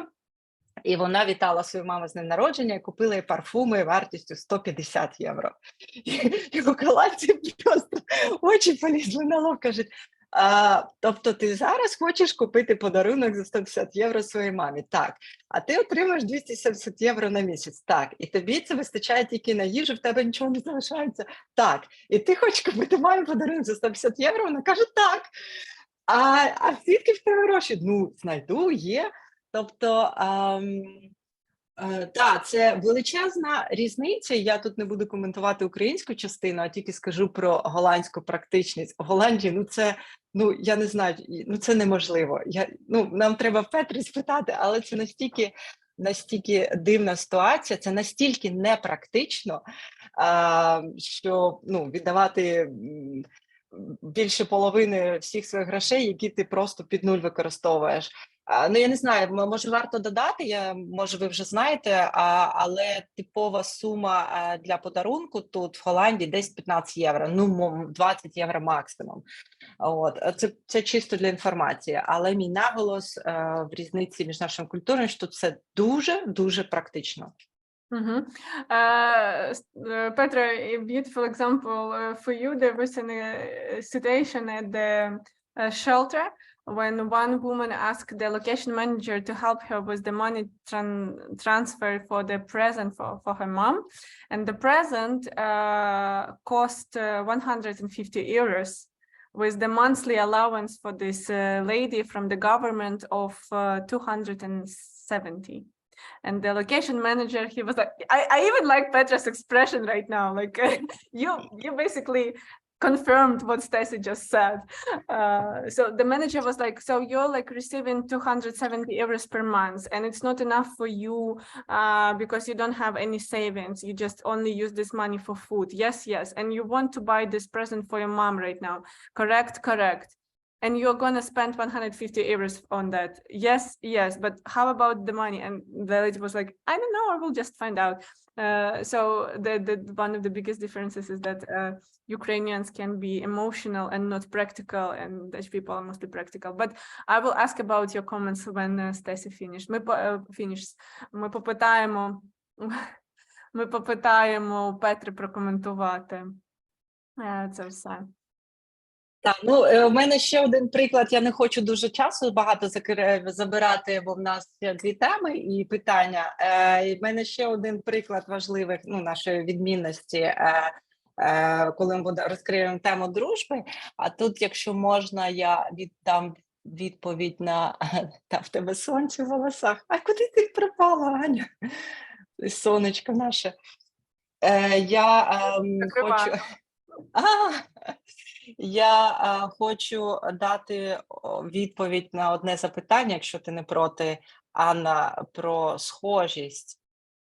І вона вітала свою маму з днем народження і купила їй парфуми вартістю 150 євро. І у голландців просто очі полізли на лоб, кажуть, тобто ти зараз хочеш купити подарунок за 150 євро своїй мамі? Так. А ти отримаєш 270 євро на місяць? Так. І тобі це вистачає тільки на їжу, в тебе нічого не залишається? Так. І ти хочеш купити мамі подарунок за 150 євро? Вона каже, так. А звідки в тебе гроші? Ну, знайду, є. Тобто, так, це величезна різниця. Я тут не буду коментувати українську частину, а тільки скажу про голландську практичність. В Голландії, я не знаю, це неможливо. Нам треба в Петрі спитати, але це настільки дивна ситуація, це настільки непрактично, що віддавати більше половини всіх своїх грошей, які ти просто під нуль використовуєш. Я не знаю, може варто додати, може ви вже знаєте, але типова сума для подарунку тут в Голландії десь 15 євро, 20 євро максимум. Це чисто для інформації, але мій наголос в різниці між нашими культурами, що це дуже-дуже практично. Mm-hmm. Petra, a beautiful example for you. There was a situation at the shelter when one woman asked the location manager to help her with the money transfer for the present for her mom. And the present cost 150 euros with the monthly allowance for this lady from the government of 270. And the location manager, he was like, I even like Petra's expression right now. Like you basically confirmed what Stacy just said. So the manager was like, so you're like receiving 270 euros per month, and it's not enough for you because you don't have any savings. You just only use this money for food. Yes, yes. And you want to buy this present for your mom right now. Correct, correct. And you're going to spend 150 euros on that. Yes, yes, but how about the money? And the lady was like, I don't know, I will just find out. So the one of the biggest differences is that Ukrainians can be emotional and not practical, and Dutch people are mostly practical. But I will ask about your comments when Stacy finished. Ми попитаємо Петри прокоментувати це все. Так, у мене ще один приклад. Я не хочу дуже часу багато забирати, бо в нас ще 2 теми і питання. В мене ще один приклад важливих нашої відмінності, коли ми розкриємо тему дружби. А тут, якщо можна, я віддам відповідь на та в тебе сонце в волосах. А куди ти пропала, Аня? Сонечко наше. Хочу... Я хочу дати відповідь на одне запитання, якщо ти не проти, Анна, про схожість.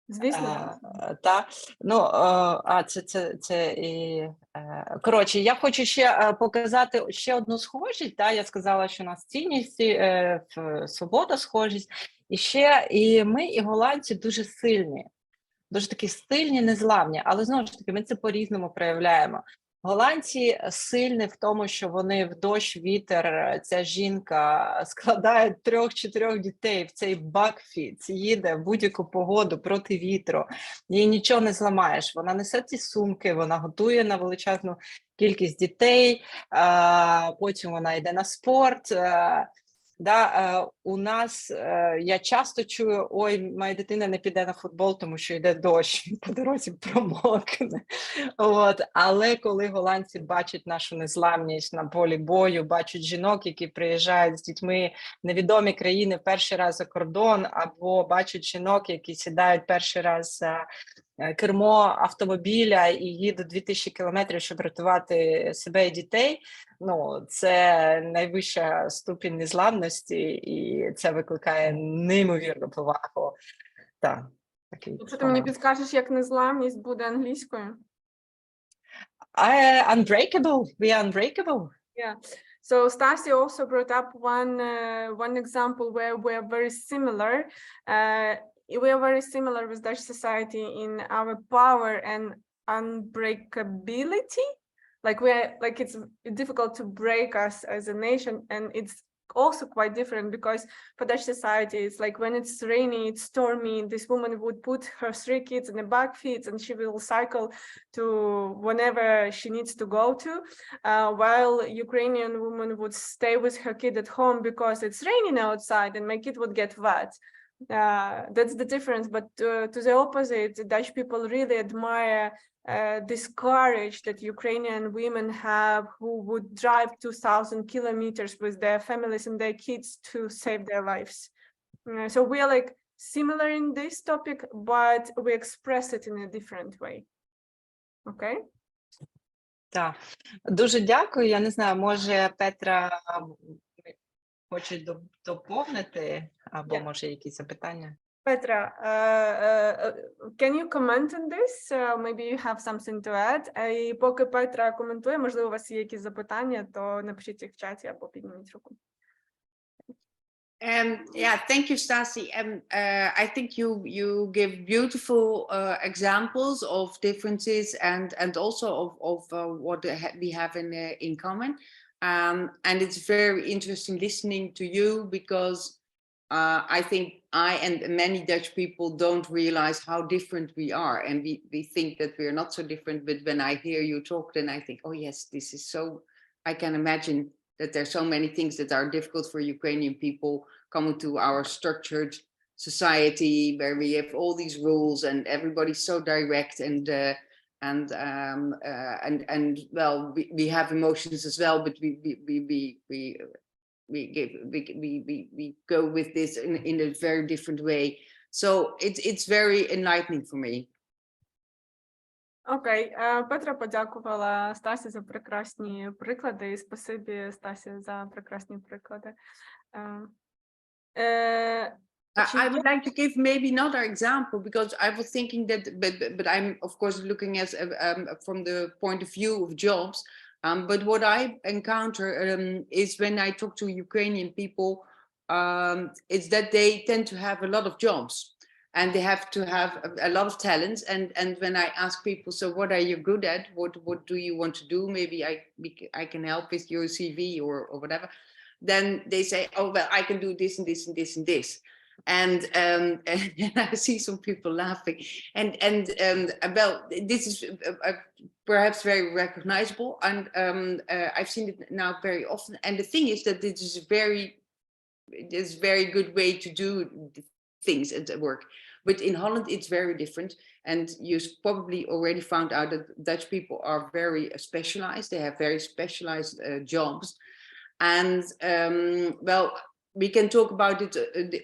Звісно. Так. Коротше, я хочу ще показати ще одну схожість. Так? Я сказала, що у нас цінність, свобода, схожість. І ми, і голландці, дуже сильні. Дуже такі сильні, незламні. Але, знову ж таки, ми це по-різному проявляємо. Голландці сильні в тому, що вони в дощ, вітер, ця жінка складає 3-4 дітей в цей бакфіт, їде в будь-яку погоду проти вітру, їй нічого не зламаєш. Вона несе ці сумки, вона готує на величезну кількість дітей, потім вона йде на спорт. У нас я часто чую, ой, моя дитина не піде на футбол, тому що йде дощ, по дорозі промокне. Але коли голландці бачать нашу незламність на полі бою, бачать жінок, які приїжджають з дітьми в невідомі країни перший раз за кордон, або бачать жінок, які сідають перший раз за кермо автомобіля і їдуть 2000 кілометрів, щоб рятувати себе і дітей, це найвища ступінь незламності, і це викликає неймовірну повагу. Так, якщо ти мені підскажеш, як незламність буде англійською? Unbreakable. We are unbreakable. Yeah. So Stasi also brought up one example where we are very similar. We are very similar with Dutch society in our power and unbreakability. Like it's difficult to break us as a nation, and it's also quite different because for Dutch society, it's like when it's rainy, it's stormy, this woman would put her 3 kids in the back seats and she will cycle to whenever she needs to go to, while Ukrainian woman would stay with her kid at home because it's raining outside and my kid would get wet. That's the difference. But to the opposite, Dutch people really admire this courage that Ukrainian women have, who would drive 2,000 kilometers with their families and their kids to save their lives. So we are like similar in this topic, but we express it in a different way. Okay? Так. Дуже дякую. Я не знаю, може Петра хоче доповнити, або може якісь запитання? Petra, can you comment on this? Maybe you have something to add. І поки Петра коментує, можливо, у вас є якісь запитання, то напишіть їх в чаті або підніміть руку. Thank you, Stasi. I think you give beautiful examples of differences and also of what we have in common. And it's very interesting listening to you because I think I and many Dutch people don't realize how different we are. And we think that we are not so different, but when I hear you talk, then I think, oh yes, this is so, I can imagine that there are so many things that are difficult for Ukrainian people coming to our structured society where we have all these rules and everybody's so direct and well, we have emotions as well, but we go with this in a very different way. So it's very enlightening for me. Окей, Петра подякувала Стасі за прекрасні приклади, і спасибі, Стасі, за прекрасні приклади. I would like to give maybe another example, because I was thinking that, but I'm of course looking at from the point of view of jobs. But what I encounter is when I talk to Ukrainian people, is that they tend to have a lot of jobs and they have to have a lot of talents. And when I ask people, so what are you good at? What do you want to do? Maybe I can help with your CV or whatever. Then they say, oh, well, I can do this and this and this and this. And I see some people laughing, and well, this is perhaps very recognizable, and I've seen it now very often. And the thing is that it is a very good way to do things at work. But in Holland, it's very different, and you probably already found out that Dutch people are very specialized. They have very specialized jobs, and well, we can talk about it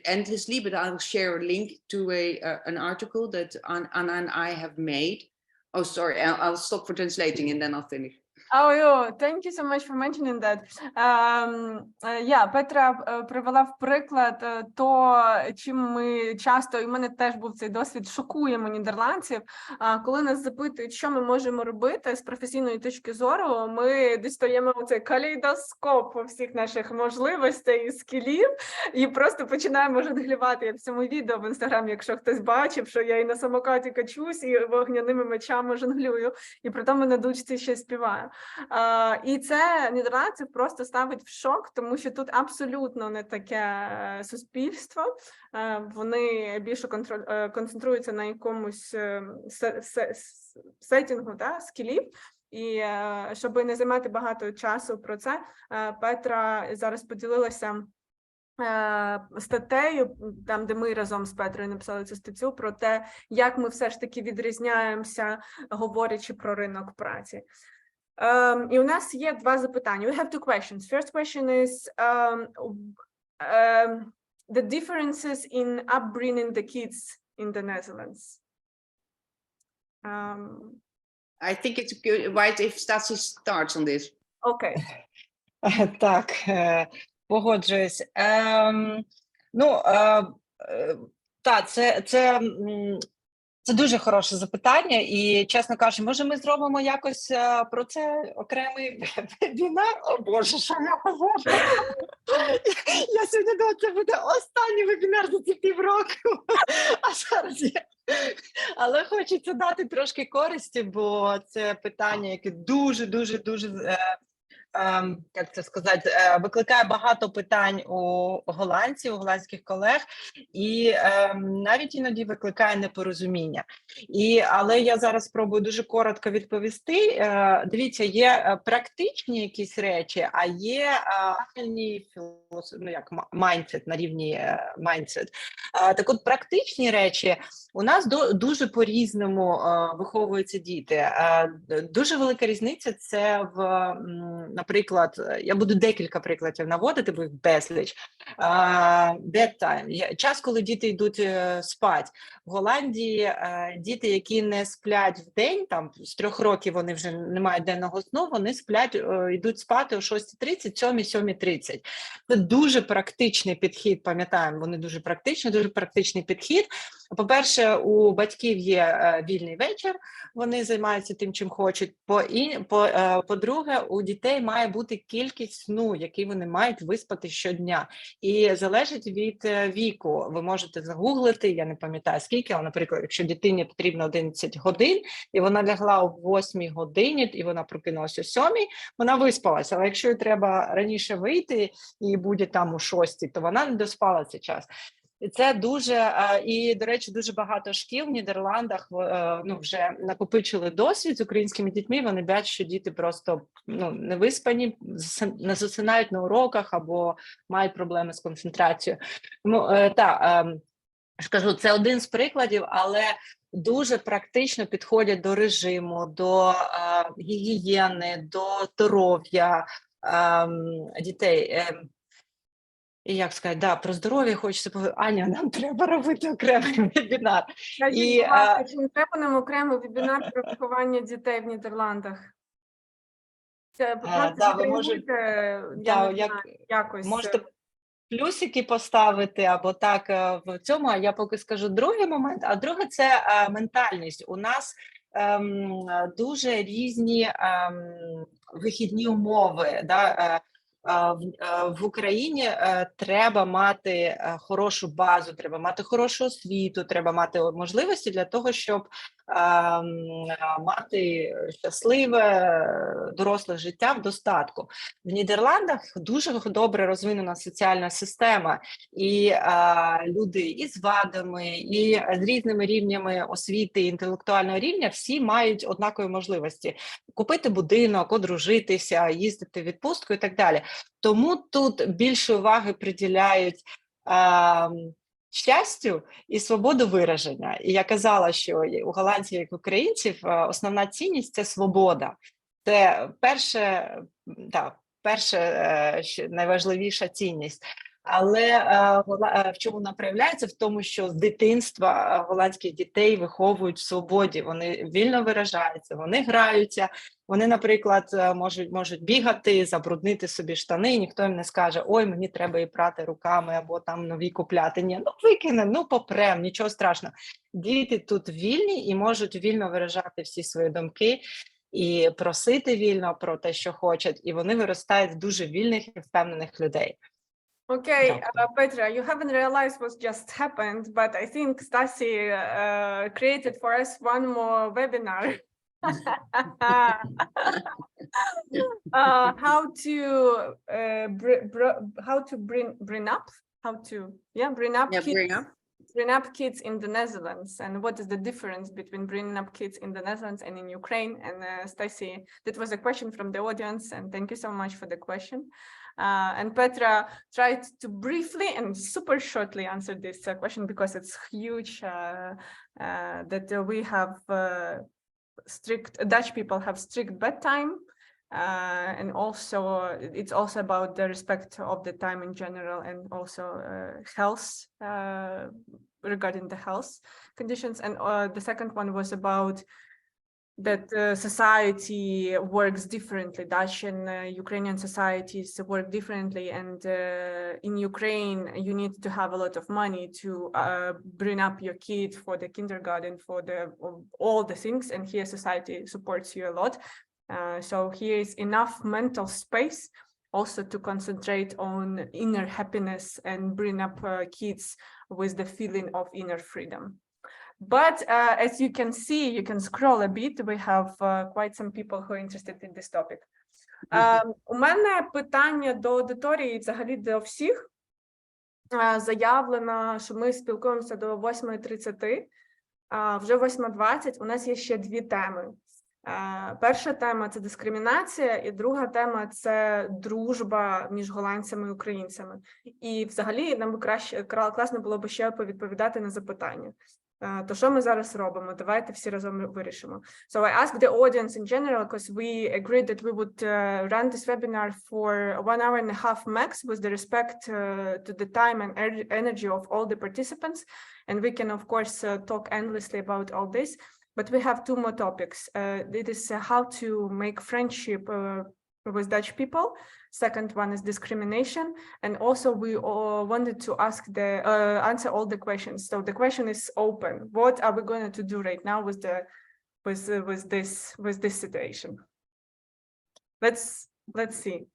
endlessly, but I'll share a link to an article that Anna and I have made. Oh, sorry, I'll stop for translating and then I'll finish. Oh, thank you so much for mentioning that. Петра привела в приклад то, чим ми часто, і в мене теж був цей досвід, шокуємо нідерландців. Коли нас запитують, що ми можемо робити з професійної точки зору, ми дістаємо цей калейдоскоп всіх наших можливостей і скілів, і просто починаємо жонглювати. Я в цьому відео в Інстаграмі, якщо хтось бачив, що я і на самокаті качусь, і вогняними мечами жонглюю, і при тому на дучці ще співаю. І це нідерландців просто ставить в шок, тому що тут абсолютно не таке суспільство. Вони більше концентруються на якомусь сеттінгу, скілів. І щоб не займати багато часу про це, Петра зараз поділилася статтею, там, де ми разом з Петрою написали цю статтю, про те, як ми все ж таки відрізняємося, говорячи про ринок праці. І у нас є два запитання. We have two questions. First question is the differences in upbringing the kids in the Netherlands. I think it's good, right, if Stasi starts on this. Okay. Так, погоджуюсь. Так, це дуже хороше запитання, і, чесно кажучи, може ми зробимо якось про це окремий вебінар? О Боже, що я говорю? Я сьогодні думала, це буде останній вебінар за ці півроку, а зараз я... Але хочеться дати трошки користі, бо це питання, яке дуже як це сказати, викликає багато питань у голландців, у голландських колег, і навіть іноді викликає непорозуміння. Але я зараз спробую дуже коротко відповісти. Дивіться, є практичні якісь речі, а є агальні майндсет, на рівні майндсет. Так от, практичні речі, у нас дуже по-різному виховуються діти. Дуже велика різниця – це наприклад, я буду декілька прикладів наводити, бо їх безліч. Bedtime. Час, коли діти йдуть спати. В Голландії діти, які не сплять в день, там з 3 років вони вже не мають денного сну, вони сплять, йдуть спати о 6:30, 7:30. Це дуже практичний підхід, пам'ятаємо, вони дуже практичний підхід. По-перше, у батьків є вільний вечір, вони займаються тим, чим хочуть. По-друге, у дітей має бути кількість сну, який вони мають виспати щодня. І залежить від віку. Ви можете загуглити, я не пам'ятаю скільки, але, наприклад, якщо дитині потрібно 11 годин, і вона лягла о 8 годині, і вона прокинулася о 7, вона виспалася. Але якщо їй треба раніше вийти і буде там о 6, то вона не доспала цей час. І це дуже, і, до речі, дуже багато шкіл в Нідерландах вже накопичили досвід з українськими дітьми, вони бачать, що діти просто не виспані, не засинають на уроках або мають проблеми з концентрацією. Скажу, це один з прикладів, але дуже практично підходять до режиму, до гігієни, до здоров'я дітей. І як сказати, про здоров'я хочеться powiedzieć. Аня, нам треба робити окремий вебінар. Скажіть, будь ласка, чи не треба нам окремий вебінар про виховання дітей в Нідерландах? Це ви можете якось. Можете плюсики поставити або так в цьому, а я поки скажу другий момент. А друге – це ментальність. У нас дуже різні вихідні умови, в Україні треба мати хорошу базу, треба мати хорошу освіту, треба мати можливості для того, щоб мати щасливе доросле життя в достатку. В Нідерландах дуже добре розвинена соціальна система, і люди із вадами, і з різними рівнями освіти, інтелектуального рівня, всі мають однакові можливості купити будинок, одружитися, їздити в відпустку і так далі. Тому тут більше уваги приділяють щастю і свободу вираження. І я казала, що у голландців, як українців, основна цінність – це свобода. Це перша найважливіша цінність. Але в чому вона проявляється? В тому, що з дитинства голландських дітей виховують в свободі, вони вільно виражаються, вони граються, вони, наприклад, можуть бігати, забруднити собі штани, і ніхто їм не скаже, ой, мені треба і прати руками, або там нові купляти. Ні, викинемо, попрем, нічого страшного. Діти тут вільні і можуть вільно виражати всі свої думки, і просити вільно про те, що хочуть, і вони виростають з дуже вільних і впевнених людей. Okay, Petra, you haven't realized what just happened, but I think Stasi created for us one more webinar. How to bring up kids in the Netherlands, and what is the difference between bringing up kids in the Netherlands and in Ukraine? And Stasi, that was a question from the audience, and thank you so much for the question. And Petra tried to briefly and super shortly answer this question because it's huge, that we have Dutch people have strict bedtime, and also it's also about the respect of the time in general, and also health, regarding the health conditions. And the second one was about that society works differently. Dutch and Ukrainian societies work differently, and in Ukraine you need to have a lot of money to bring up your kid for the kindergarten, for all the things, and here society supports you a lot. So here is enough mental space also to concentrate on inner happiness and bring up kids with the feeling of inner freedom. But as you can see, you can scroll a bit. We have quite some people who are interested in this topic. У мене питання до аудиторії, взагалі до всіх. Заявлено, що ми спілкуємося до 8:30. Вже 8:20. У нас є ще дві теми. Перша тема – це дискримінація, і друга тема – це дружба між голландцями і українцями. І взагалі нам би класно було б ще повідповідати на запитання. То що ми зараз робимо? Давайте всі разом вирішимо. So I asked the audience in general, because we agreed that we would run this webinar for 1 hour and a half max, with the respect to the time and energy of all the participants. And we can, of course, talk endlessly about all this. But we have two more topics. It is how to make friendship with Dutch people, Second one is discrimination. And also we all wanted to ask answer all the questions. So the question is open. What are we going to do right now with this situation? Let's see.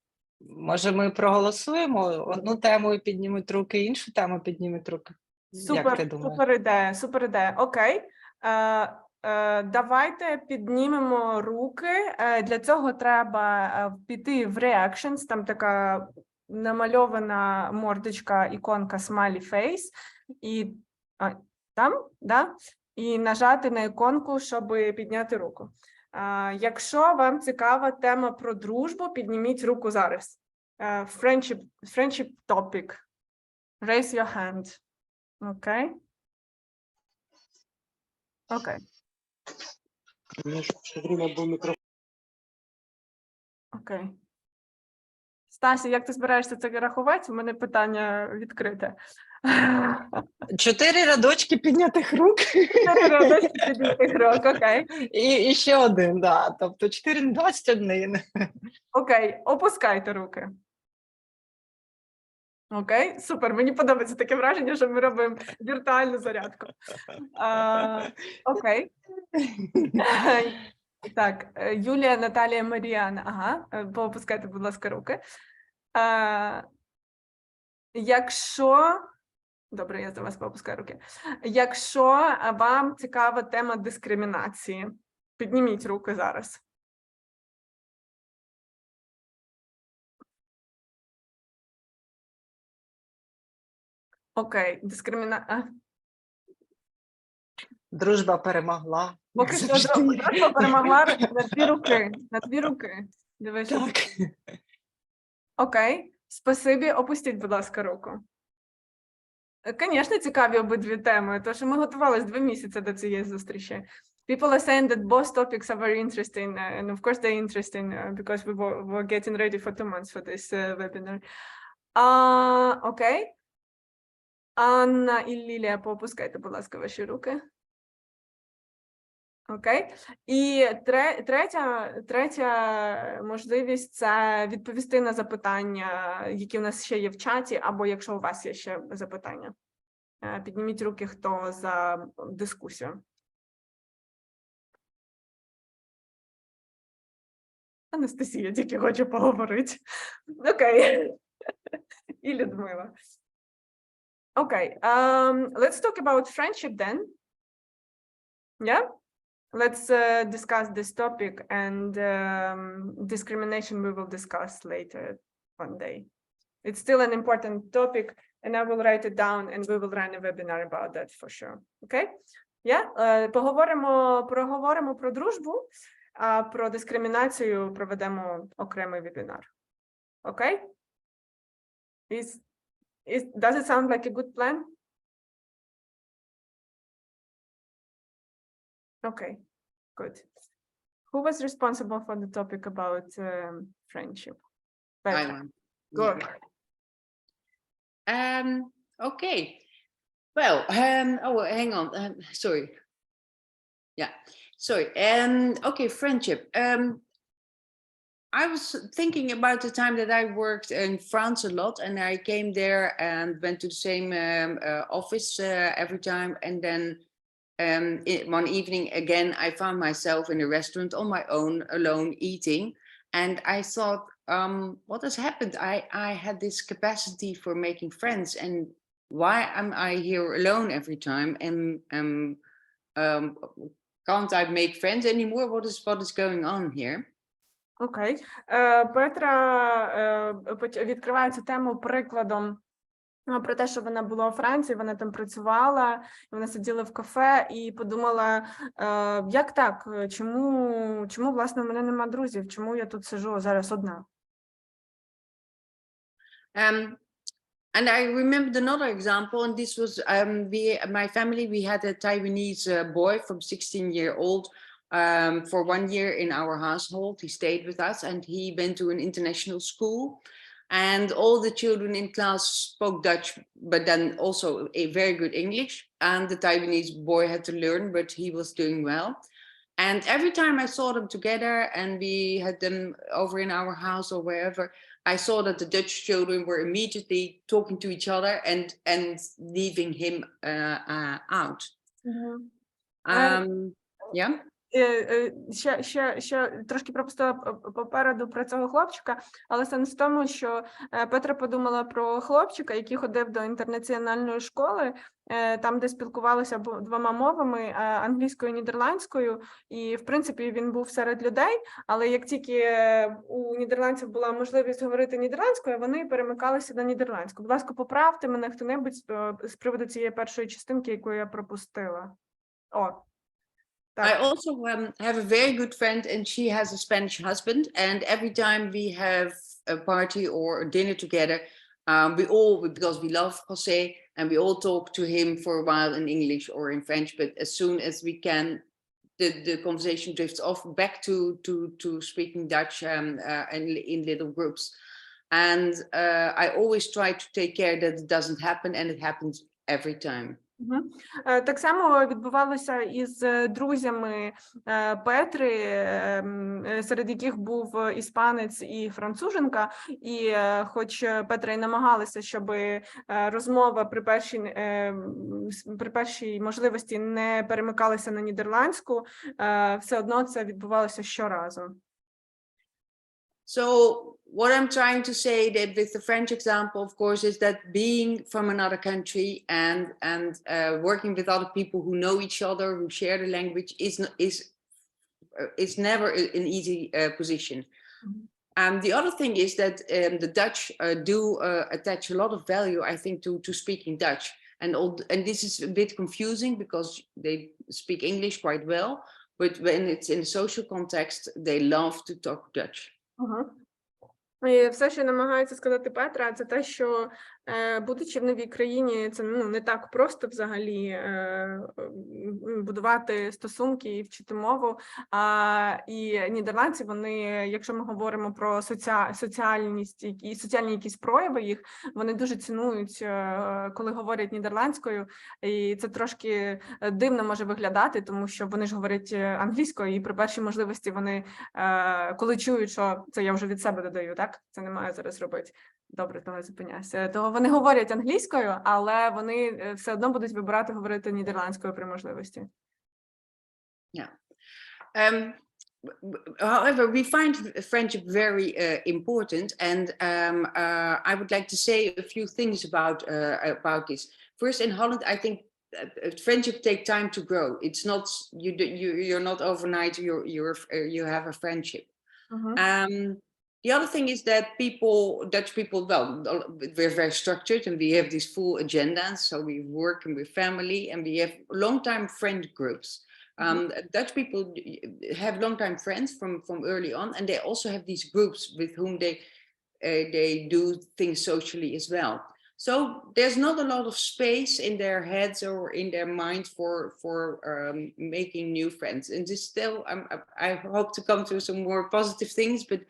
Може, ми проголосуємо одну тему і піднімуть руки, іншу тему піднімуть руки? Як ти думаєш? Супер ідея. Окей. Давайте піднімемо руки. Для цього треба піти в Reactions, там така намальована мордочка, іконка Smiley Face, і там, да? І нажати на іконку, щоб підняти руку. Якщо вам цікава тема про дружбу, підніміть руку зараз. Friendship topic. Raise your hand. Окей. Окей. Окей. Стасі, як ти збираєшся це рахувати? У мене питання відкрите. 4 рядочки піднятих рук. 4 рядочки піднятих рук, окей. І ще один, да. Тобто 4 на 21. Окей, опускайте руки. Окей, супер. Мені подобається таке враження, що ми робимо віртуальну зарядку. Окей. Так, Юлія, Наталія, Маріана. Ага, поопускайте, будь ласка, руки. Якщо... Добре, я за вас поопускаю руки. Якщо вам цікава тема дискримінації, підніміть руки зараз. Окей, Дружба перемогла. Поки що дружба перемогла на 2 руки. На 2 руки. Дивись. Окей, спасибі. Опустіть, будь ласка, руку. Звісно, цікаві обидві теми, тому що ми готувалися 2 місяці до цієї зустрічі. People are saying that both topics are very interesting, and of course they're interesting because we were getting ready for 2 months for this webinar. Окей. Анна і Лілія, поопускайте, будь ласка, ваші руки. Окей. І третя можливість – це відповісти на запитання, які в нас ще є в чаті, або якщо у вас є ще запитання. Підніміть руки, хто за дискусію. Анастасія тільки хоче поговорити. Окей. І Людмила. Okay, let's talk about friendship then. Yeah, let's discuss this topic, and discrimination we will discuss later one day. It's still an important topic, and I will write it down, and we will run a webinar about that for sure. Okay? Yeah, проговоримо про дружбу, а про дискримінацію проведемо окремий вебінар. Okay? Does it sound like a good plan? Okay, good. Who was responsible for the topic about friendship? Petra. Good. Okay. Well, oh, hang on. Sorry. Yeah, sorry. Okay, friendship. I was thinking about the time that I worked in France a lot, and I came there and went to the same office every time. And then one evening again, I found myself in a restaurant on my own, alone, eating. And I thought, what has happened? I had this capacity for making friends, and why am I here alone every time? And can't I make friends anymore? What is going on here? Окей. Петра відкриває цю тему прикладом про те, що вона була у Франції, вона там працювала, вона сиділа в кафе і подумала, як так, чому, власне, в мене нема друзів, чому я тут сиджу зараз одна? And I remembered another example, and this was my family. We had a Taiwanese boy from 16 years old for 1 year in our household. He stayed with us, and he went to an international school. And all the children in class spoke Dutch, but then also a very good English. And the Taiwanese boy had to learn, but he was doing well. And every time I saw them together and we had them over in our house or wherever, I saw that the Dutch children were immediately talking to each other and leaving him out. Yeah. Ще трошки пропустила попереду про цього хлопчика, але сенс в тому, що Петра подумала про хлопчика, який ходив до інтернаціональної школи, там, де спілкувалися двома мовами, англійською і нідерландською, і, в принципі, він був серед людей, але як тільки у нідерландців була можливість говорити нідерландською, вони перемикалися на нідерландську. Будь ласка, поправте мене хто-небудь з приводу цієї першої частинки, яку я пропустила. I also have a very good friend, and she has a Spanish husband. And every time we have a party or a dinner together, because we love Jose, and we all talk to him for a while in English or in French. But as soon as we can, the conversation drifts off back to speaking Dutch in little groups. And I always try to take care that it doesn't happen, and it happens every time. Так само відбувалося із друзями Петри, серед яких був іспанець і француженка, і хоч Петра і намагалася, щоб розмова при першій можливості не перемикалася на нідерландську, все одно це відбувалося щоразу. So what I'm trying to say that with the French example, of course, is that being from another country and working with other people who know each other, who share the language, is never an easy position. The other thing is that the Dutch do attach a lot of value, I think, to speaking Dutch, and this is a bit confusing because they speak English quite well, but when it's in a social context, they love to talk Dutch. І все, що намагається сказати Петра, це те, що будучи в новій країні, це не так просто взагалі будувати стосунки і вчити мову. І нідерландці, вони, якщо ми говоримо про соціальність і соціальні якісь прояви їх, вони дуже цінують, коли говорять нідерландською, і це трошки дивно може виглядати, тому що вони ж говорять англійською, і при першій можливості вони, коли чують, що це я вже від себе додаю, так? Це не маю зараз робити. Добре, того зупиняюся. Того вони говорять англійською, але вони все одно будуть вибирати говорити нідерландською при можливості. Yeah. However, we find friendship very important, and I would like to say a few things about this. First, in Holland, I think friendship take time to grow. It's not you're not overnight. You have a friendship. The other thing is that Dutch people, well, we're very structured and we have these full agendas. So we work and we're family and we have long-time friend groups. Dutch people have long-time friends from early on, and they also have these groups with whom they do things socially as well. So there's not a lot of space in their heads or in their minds for making new friends. And this still, I hope to come to some more positive things, but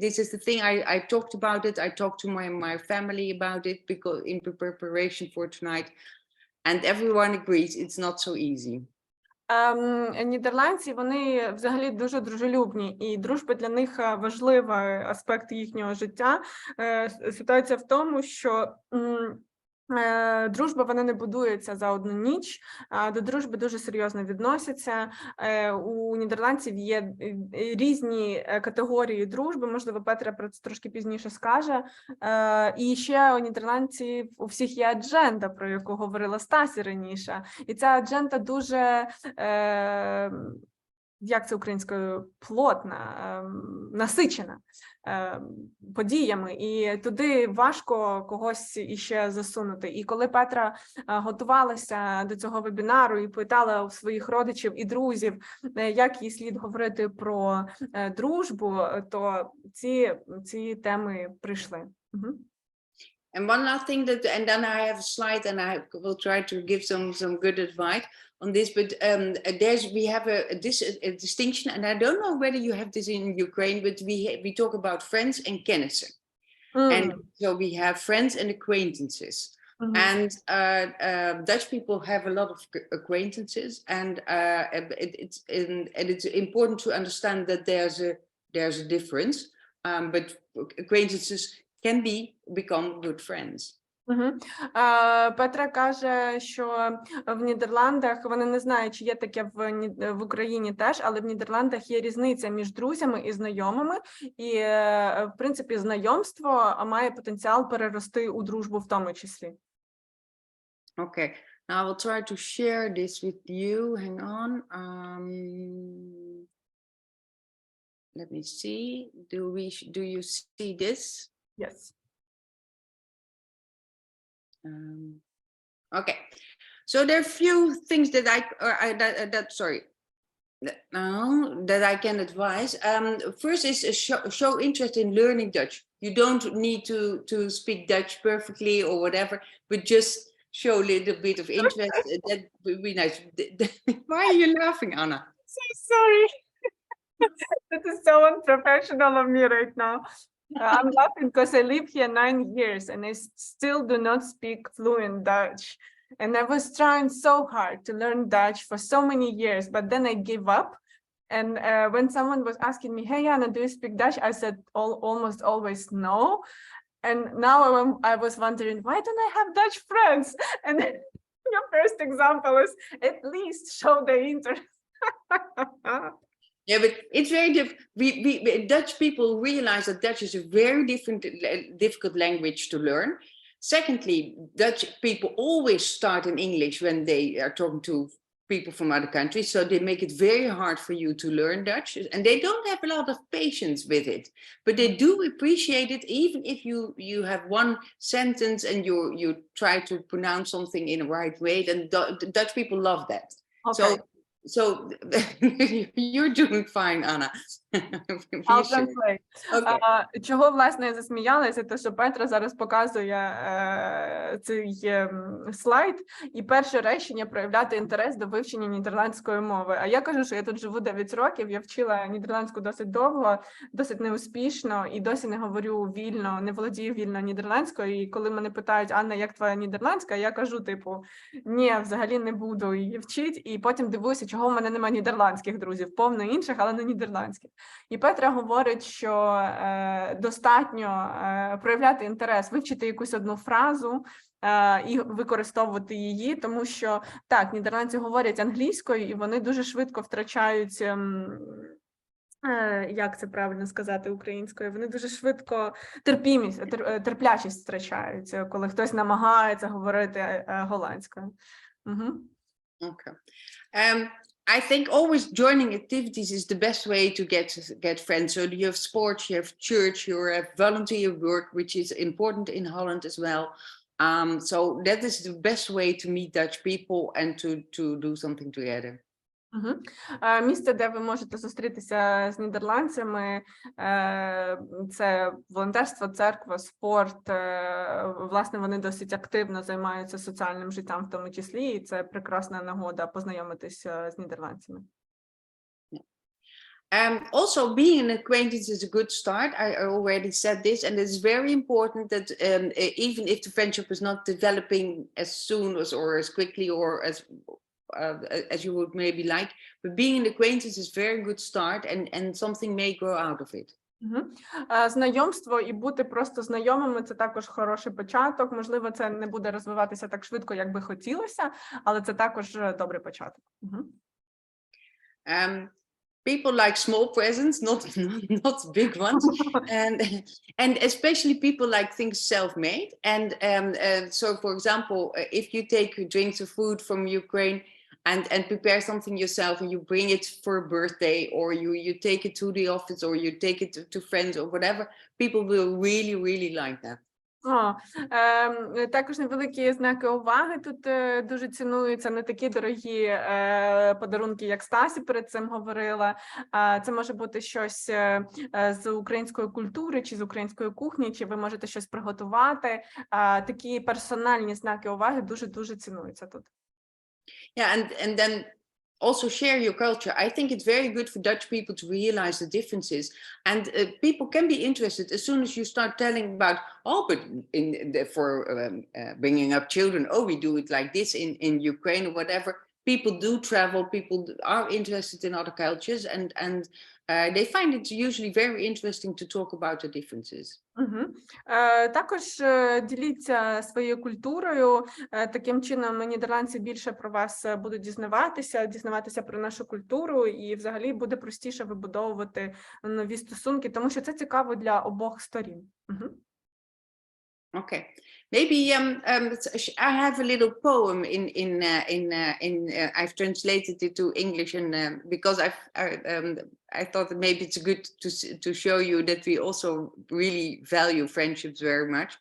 this is the thing. I talked about it. I talked to my family about it because in preparation for tonight, and everyone agrees it's not so easy. Нідерландці, вони взагалі дуже дружелюбні, і дружба для них важливий аспект їхнього життя. Ситуація в тому, що дружба, вона не будується за одну ніч, до дружби дуже серйозно відносяться. У нідерландців є різні категорії дружби, можливо, Петра про це трошки пізніше скаже. І ще у нідерландців у всіх є адженда, про яку говорила Стасі раніше. І ця адженда дуже, як це українською, плотна, насичена подіями, і туди важко когось іще засунути. І коли Петра готувалася до цього вебінару і питала у своїх родичів і друзів, як їй слід говорити про дружбу, то ці теми прийшли. And one last thing and then I have a slide and I will try to give some good advice on this, but we have a distinction, and I don't know whether you have this in Ukraine, but we talk about friends and kennissen. And so we have friends and acquaintances. And Dutch people have a lot of acquaintances, and it's important to understand that there's a difference. But acquaintances can become good friends. Петра каже, що в Нідерландах, вони не знають, чи є таке в Україні теж, але в Нідерландах є різниця між друзями і знайомими, і, в принципі, знайомство має потенціал перерости у дружбу в тому числі. Okay, now I will try to share this with you. Hang on. Let me see. Do you see this? Yes. Okay, so there are few things that that I can advise. First is show interest in learning Dutch. You don't need to speak Dutch perfectly or whatever, but just show a little bit of interest. That would be nice. Why are you laughing, Anna? So sorry. That is so unprofessional of me right now. I'm laughing because I live here 9 years and I still do not speak fluent Dutch. And I was trying so hard to learn Dutch for so many years, but then I gave up. And when someone was asking me, hey, Anna, do you speak Dutch? I said almost always no. And now I was wondering, why don't I have Dutch friends? And your first example is at least show the interest. Yeah, but it's very we Dutch people realize that Dutch is a very difficult language to learn. Secondly, Dutch people always start in English when they are talking to people from other countries, so they make it very hard for you to learn Dutch, and they don't have a lot of patience with it, but they do appreciate it, even if you have one sentence and you try to pronounce something in the right way, then Dutch people love that. Okay. So you're doing fine, Anna. I'll translate. Okay. Чого, власне, я засміялася, те, що Петра зараз показує цей слайд, і перше речення проявляти інтерес до вивчення нідерландської мови. А я кажу, що я тут живу 9 років, я вчила нідерландську досить довго, досить неуспішно, і досі не говорю вільно, не володію вільно нідерландською. І коли мене питають, Анна, як твоя нідерландська, я кажу, типу, ні, взагалі не буду її вчити, і потім дивуюся, чого в мене немає нідерландських друзів, повно інших, але не нідерландських. І Петра говорить, що достатньо проявляти інтерес, вивчити якусь одну фразу і використовувати її, тому що, так, нідерландці говорять англійською, і вони дуже швидко втрачають, як це правильно сказати українською, вони дуже швидко терплячість втрачають, коли хтось намагається говорити голландською. Okay. I think always joining activities is the best way to get friends. So you have sports, you have church, you have volunteer work, which is important in Holland as well. So that is the best way to meet Dutch people and to do something together. Місце, де ви можете зустрітися з нідерландцями, це волонтерство, церква, спорт. Власне, вони досить активно займаються соціальним життям в тому числі, і це прекрасна нагода познайомитися з нідерландцями. Also, being an acquaintance is a good start. I already said this, and it's very important that even if the friendship is not developing as soon or as quickly or as you would maybe like, but being an acquaintance is a very good start, and something may grow out of it. Знайомство і бути просто знайомими – це також хороший початок. Можливо, це не буде розвиватися так швидко, як би хотілося, але це також добрий початок. People like small presents, not big ones, and especially people like things self-made. And so, for example, if you take drinks or food from Ukraine and prepare something yourself, and you bring it for a birthday, or you take it to the office, or you take it to friends or whatever, people will really like that. Також невеликі знаки уваги тут дуже цінуються, не такі дорогі подарунки, як Стасі перед цим говорила. Це може бути щось з української культури чи з української кухні, чи ви можете щось приготувати. Такі персональні знаки уваги дуже цінуються тут. Yeah, and then also share your culture. I think it's very good for Dutch people to realize the differences, and people can be interested as soon as you start telling about, but for bringing up children, we do it like this in Ukraine or whatever. people do travel, people are interested in other cultures, and they find it usually very interesting to talk about the differences. Також діліться своєю культурою. Таким чином нідерландці більше про вас будуть дізнаватися про нашу культуру, і взагалі буде простіше вибудовувати нові стосунки, тому що це цікаво для обох сторін. Okay, maybe I have a little poem I've translated it to English, and because I thought that maybe it's good to show you that we also really value friendships very much.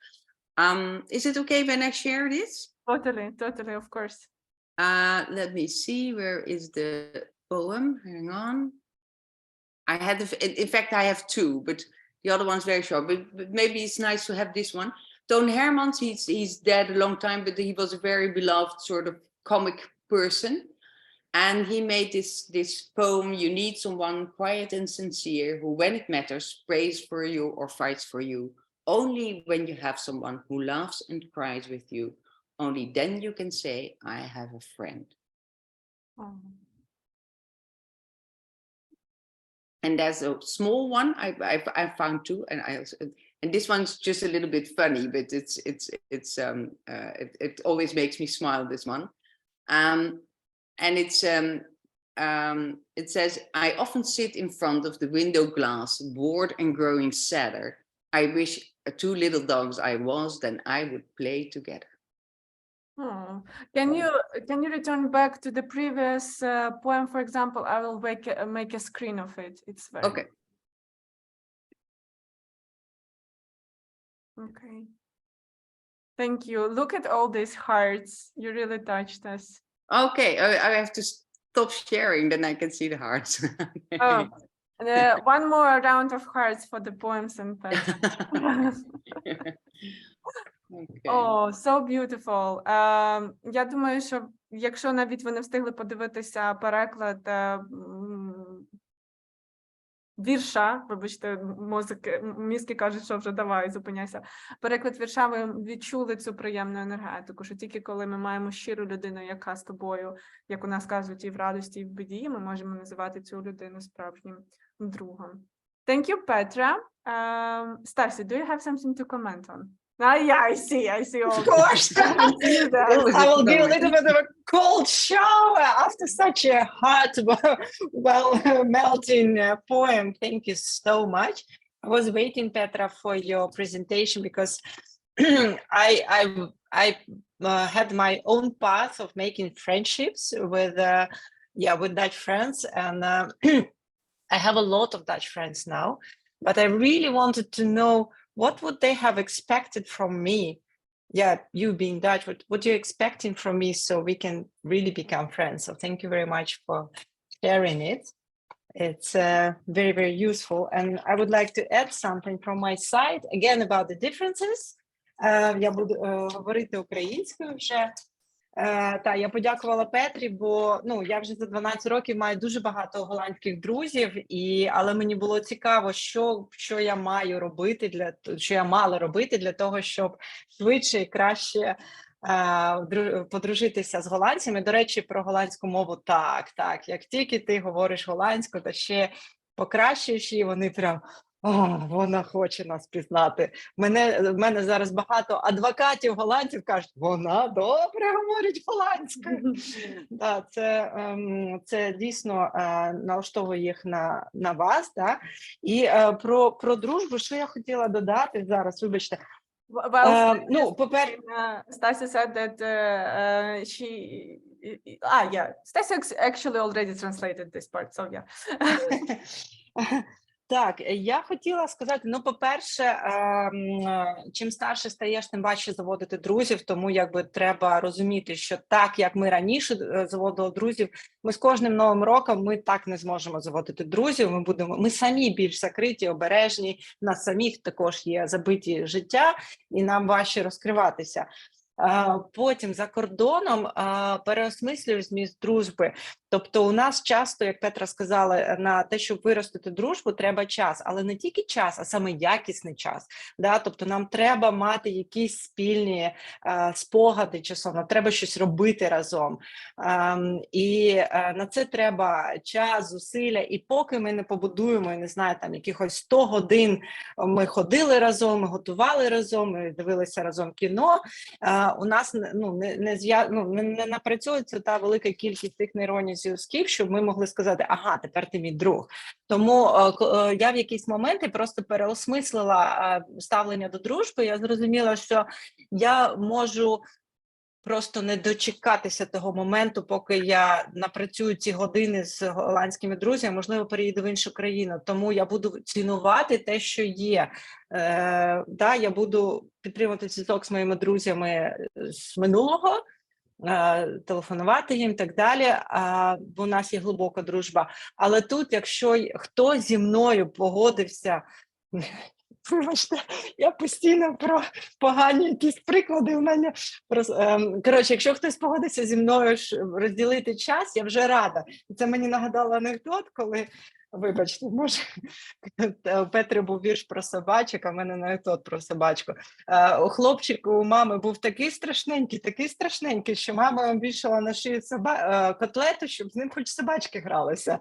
Is it okay when I share this? Totally, of course. Let me see, where is the poem? Hang on. In fact, I have two, but the other one's very short, but maybe it's nice to have this one. Toon Hermans, he's dead a long time, but he was a very beloved sort of comic person. And he made this poem, you need someone quiet and sincere, who when it matters, prays for you or fights for you. Only when you have someone who laughs and cries with you, only then you can say, I have a friend. Oh. And there's a small one, I found two, and this one's just a little bit funny, but it always makes me smile, this one. And it says, I often sit in front of the window glass, bored and growing sadder. I wish 2 little dogs I was, then I would play together. Oh. Can you return back to the previous poem, for example? I will make a screen of it. It's very Okay. Okay. Thank you. Look at all these hearts. You really touched us. Okay, I have to stop sharing, then I can see the hearts. Oh, one more round of hearts for the poems and pets. Okay. Oh, so beautiful. Я думаю, що якщо навіть ви не встигли подивитися переклад вірша, вибачте, мізки кажуть, що вже давай, зупиняйся. Переклад вірша, ви відчули цю приємну енергетику, що тільки коли ми маємо щиру людину, яка з тобою, як у нас кажуть, і в радості, і в біді, ми можемо називати цю людину справжнім другом. Thank you, Petra. Stacy, do you have something to comment on? Yeah, I see all Of course. I will give a little bit of a cold shower after such a hot, melting poem. Thank you so much. I was waiting, Petra, for your presentation because I had my own path of making friendships with Dutch friends, and I have a lot of Dutch friends now. But I really wanted to know, what would they have expected from me? Yeah, you being Dutch, what you're expecting from me so we can really become friends. So thank you very much for sharing it. It's very, very useful. And I would like to add something from my side, again, about the differences. Я буду говорити українською вже. Я подякувала Петрі, бо я вже за 12 років маю дуже багато голландських друзів, але мені було цікаво, що я маю робити що я мала робити для того, щоб швидше і краще подружитися з голландцями. До речі, про голландську мову так. Як тільки ти говориш голландську, то ще покращуєш її, вони прям... вона хоче нас пізнати. В мене зараз багато адвокатів голландців кажуть, вона добре говорить голландською. Це дійсно налаштовує їх на вас. І про дружбу, що я хотіла додати зараз, вибачте. Stasi said that Stasi actually already translated this part, so yeah. Так, я хотіла сказати, по-перше, чим старше стаєш, тим важче заводити друзів, тому треба розуміти, що так, як ми раніше заводили друзів, ми з кожним новим роком ми так не зможемо заводити друзів, ми самі більш закриті, обережні, в нас самих також є забиті життя, і нам важче розкриватися. Потім за кордоном переосмислюєш зміст дружби. Тобто у нас часто, як Петра сказала, на те, щоб виростити дружбу, треба час, але не тільки час, а саме якісний час. Да? Тобто нам треба мати якісь спільні спогади часом, треба щось робити разом. І на це треба час, зусилля, і поки ми не побудуємо, я не знаю, там якихось 100 годин ми ходили разом, ми готували разом, ми дивилися разом кіно, у нас не напрацьовується та велика кількість тих нейронів зв'язків, щоб ми могли сказати, ага, тепер ти мій друг. Тому я в якісь моменти просто переосмислила ставлення до дружби, я зрозуміла, що я можу просто не дочекатися того моменту, поки я напрацюю ці години з голландськими друзями, можливо, переїду в іншу країну. Тому я буду цінувати те, що є. Я буду підтримувати зв'язок з моїми друзями з минулого, телефонувати їм і так далі, бо у нас є глибока дружба. Але тут, якщо хтось зі мною погодився, вибачте, я постійно про погані якісь приклади у мене. Коротше, якщо хтось погодиться зі мною розділити час, я вже рада. І це мені нагадало анекдот, коли, вибачте, може, у Петри був вірш про собачок, а в мене анекдот про собачку. У хлопчику у мами був такий страшненький, що мама йому вішала на шию котлету, щоб з ним хоч собачки гралися.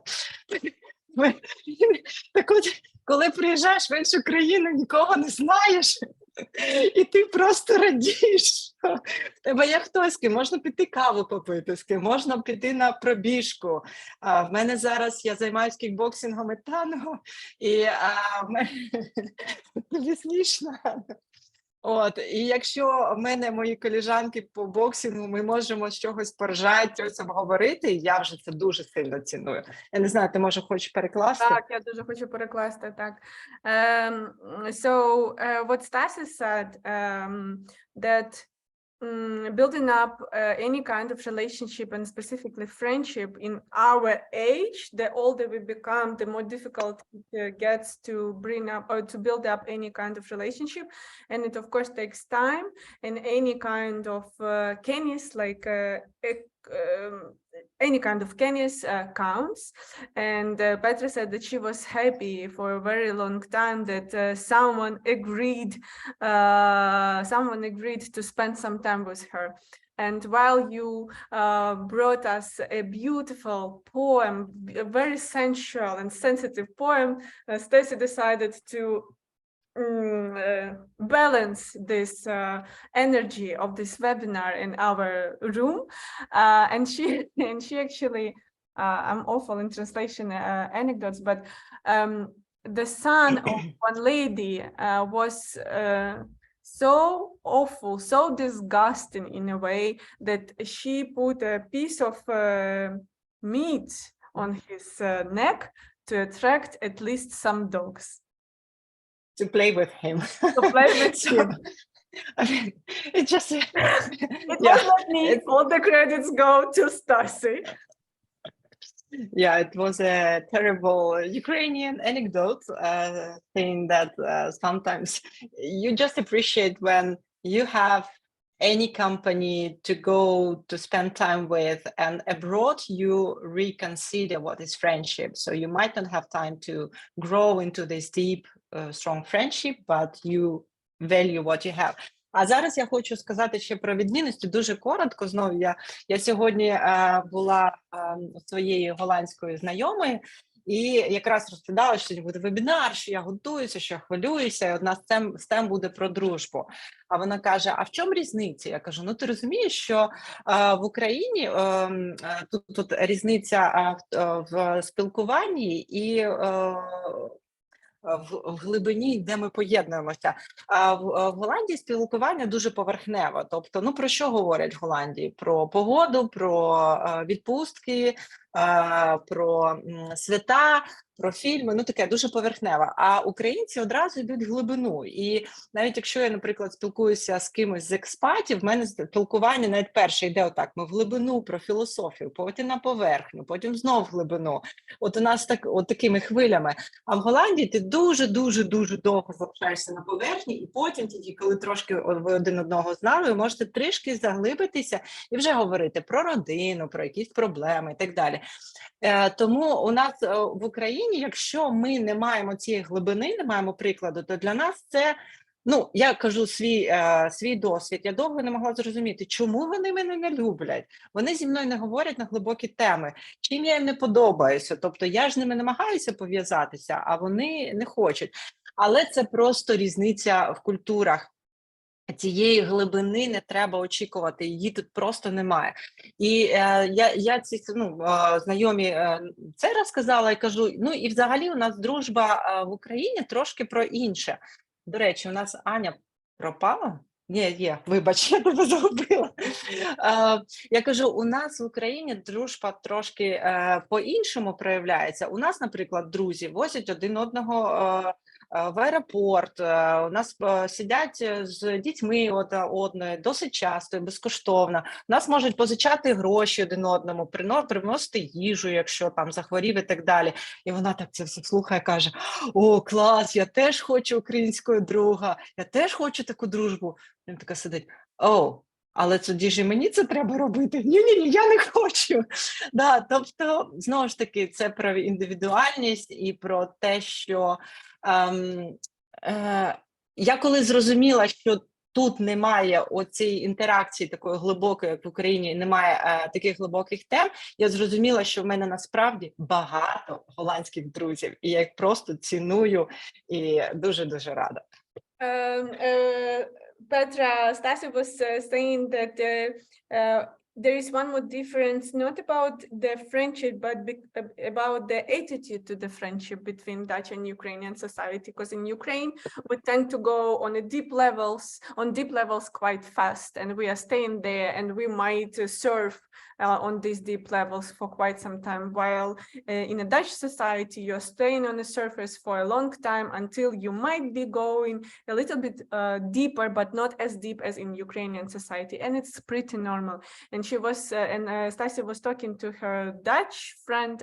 Так от, коли приїжджаєш в іншу країну, нікого не знаєш, і ти просто радієш. В тебе є хтось, з ким можна піти каву попити, з ким можна піти на пробіжку. В мене зараз, я займаюся кікбоксингом і танго, і в мене тобі смішно. І якщо в мене мої колежанки по боксингу, ми можемо з чогось поржати, ось обговорити, я вже це дуже сильно ціную. Я не знаю, ти, може, хочеш перекласти? Так, я дуже хочу перекласти, так. What Stasi said, that building up any kind of relationship and specifically friendship in our age, the older we become, the more difficult it gets to bring up or to build up any kind of relationship, and it of course takes time, and any kind of kenis, like any kind of kenis counts. And Petra said that she was happy for a very long time that someone agreed to spend some time with her. And while you brought us a beautiful poem, a very sensual and sensitive poem, Stacy decided to balance this energy of this webinar in our room, and she actually I'm awful in translation anecdotes, but the son of one lady was so awful, so disgusting in a way that she put a piece of meat on his neck to attract at least some dogs. To play with him. To play with him. I mean, it just... It was not me. All the credits go to Stasi. Yeah, it was a terrible Ukrainian anecdote, saying that sometimes you just appreciate when you have any company to go to spend time with, and abroad you reconsider what is friendship. So you might not have time to grow into this deep, strong friendship, but you value what you have. А зараз я хочу сказати ще про відмінності дуже коротко. Знову я сьогодні була у своєї голландської знайомої, і якраз розповідала, що сьогодні буде вебінар, що я готуюся, що я хвилююся, і одна з тем буде про дружбу. А вона каже, а в чому різниця? Я кажу, ну ти розумієш, що в Україні тут різниця в спілкуванні і в глибині, де ми поєднуємося. А в Голландії спілкування дуже поверхнево. Тобто, ну про що говорять в Голландії? Про погоду, про відпустки, про свята, про фільми, ну таке дуже поверхневе. А українці одразу йдуть в глибину. І навіть якщо я, наприклад, спілкуюся з кимось з експатів, в мене спілкування навіть перше йде отак: ми в глибину про філософію, потім на поверхню, потім знов в глибину. От у нас так, от такими хвилями. А в Голландії ти дуже довго залишаєшся на поверхні, і потім, тоді, коли трошки ви один одного знали, ви можете трішки заглибитися і вже говорити про родину, про якісь проблеми і так далі. Тому у нас в Україні, якщо ми не маємо цієї глибини, не маємо прикладу, то для нас це, ну, я кажу свій досвід, я довго не могла зрозуміти, чому вони мене не люблять. Вони зі мною не говорять на глибокі теми, чим я їм не подобаюся. Тобто я ж з ними намагаюся пов'язатися, а вони не хочуть. Але це просто різниця в культурах. Цієї глибини не треба очікувати, її тут просто немає. І я ці знайомі це розказала і кажу, ну і взагалі у нас дружба в Україні трошки про інше. До речі, у нас Аня пропала? Є, вибач, я тебе загубила. Я кажу, у нас в Україні дружба трошки по-іншому проявляється. У нас, наприклад, друзі возять один одного в аеропорт, у нас сидять з дітьми одної досить часто і безкоштовно. У нас можуть позичати гроші один одному, приносити їжу, якщо там захворів і так далі. І вона так це все слухає, каже: о, клас, я теж хочу українського друга, я теж хочу таку дружбу. Він така сидить: о, але тоді ж і мені це треба робити. Ні, я не хочу. Да, тобто, знову ж таки, це про індивідуальність і про те, що я коли зрозуміла, що тут немає оцієї інтеракції такої глибокої, як в Україні, немає таких глибоких тем, я зрозуміла, що в мене насправді багато голландських друзів, і я їх просто ціную і дуже-дуже рада. Petra, Stasi was saying that there is one more difference, not about the friendship, but about the attitude to the friendship between Dutch and Ukrainian society. Because in Ukraine, we tend to go on deep levels quite fast, and we are staying there, and we might surf on these deep levels for quite some time, while in a Dutch society, you're staying on the surface for a long time until you might be going a little bit deeper, but not as deep as in Ukrainian society, and it's pretty normal. And she was, Stasi was talking to her Dutch friend,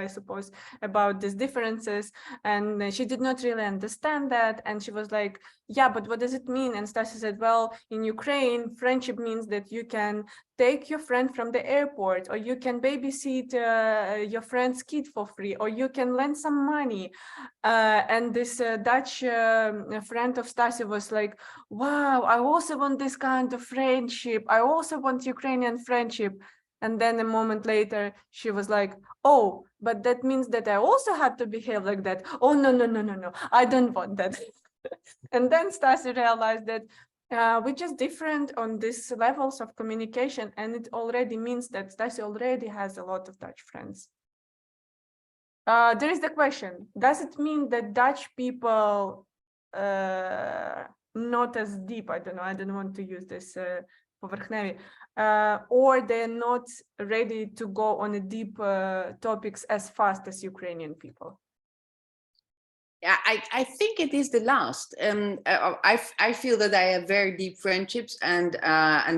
I suppose, about these differences, and she did not really understand that, and she was like, yeah, but what does it mean? And Stasi said, well, in Ukraine, friendship means that you can take your friend from the airport, or you can babysit your friend's kid for free, or you can lend some money. And this Dutch friend of Stasi was like, wow, I also want this kind of friendship. I also want Ukrainian friendship. And then a moment later, she was like, oh, but that means that I also have to behave like that. Oh, no, I don't want that. And then Stasi realized that we're just different on these levels of communication, and it already means that Stasi already has a lot of Dutch friends. There is the question, does it mean that Dutch people not as deep, I don't know, I don't want to use this поверхневі, or they're not ready to go on a deep topics as fast as Ukrainian people? Yeah, I think it is the last. I feel that I have very deep friendships and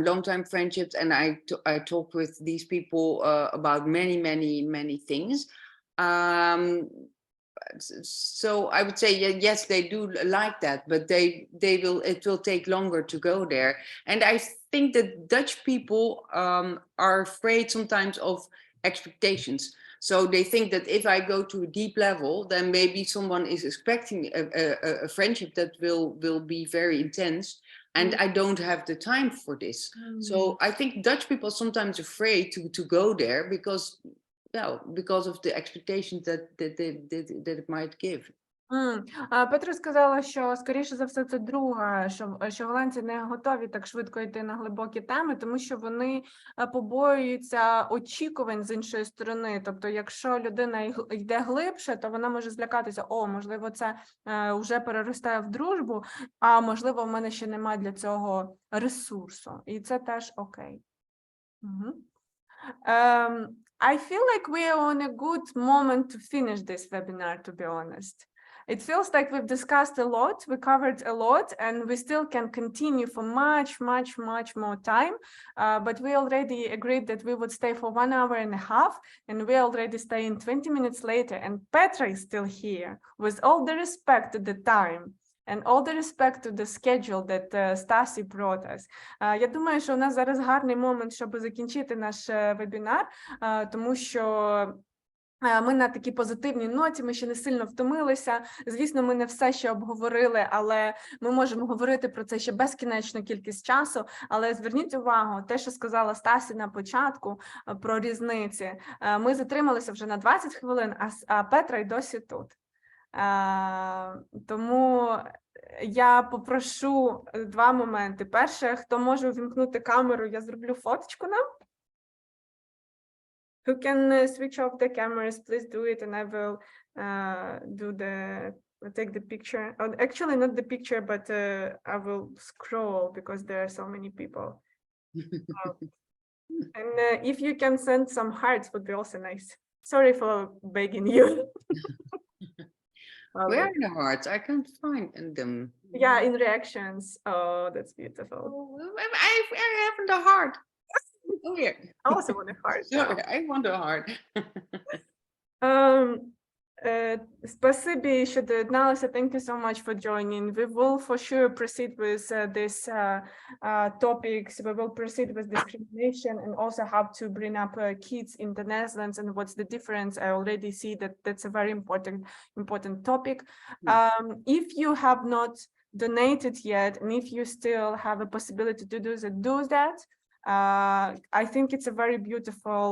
long-time friendships, and I talk with these people about many things. So I would say yes, they do like that, but it will take longer to go there. And I think that Dutch people are afraid sometimes of expectations. So they think that if I go to a deep level, then maybe someone is expecting a friendship that will be very intense, and I don't have the time for this. So I think Dutch people are sometimes afraid to go there because of the expectations that it might give. Петро сказала, що скоріше за все це друга, що голландці не готові так швидко йти на глибокі теми, тому що вони побоюються очікувань з іншої сторони. Тобто, якщо людина йде глибше, то вона може злякатися: о, можливо, це вже переростає в дружбу, а можливо, в мене ще немає для цього ресурсу. І це теж окей. I feel like we are on a good moment to finish this webinar, to be honest. It feels like we've discussed a lot, we covered a lot, and we still can continue for much more time. But we already agreed that we would stay for 1 hour and a half, and we already stay in 20 minutes later. And Petra is still here, with all the respect to the time. And all the respect to the schedule that Stasi brought us. Я думаю, що у нас зараз гарний момент, щоб закінчити наш вебінар, тому що ми на такій позитивній ноті, ми ще не сильно втомилися. Звісно, ми не все ще обговорили, але ми можемо говорити про це ще безкінечну кількість часу. Але зверніть увагу, те, що сказала Стасі на початку про різниці. Ми затрималися вже на 20 хвилин, а Петра й досі тут. Тому я попрошу 2 моменти. Перше, хто може увімкнути камеру, я зроблю фоточку нам. Who can switch off the cameras, please do it, and I will take the picture. Actually, not the picture, but I will scroll because there are so many people. And if you can send some hearts, would be also nice. Sorry for begging you. Where are the hearts? I can't find them. Yeah, in reactions. Oh, that's beautiful. I haven't a heart. Oh, yeah. I also want a heart. Sorry, I want a heart. Спасибі, що доєдналися. Thank you so much for joining. We will for sure proceed with this topics. We will proceed with discrimination and also how to bring up kids in the Netherlands and what's the difference. I already see that that's a very important topic. If you have not donated yet, and if you still have a possibility to do that. I think it's a very beautiful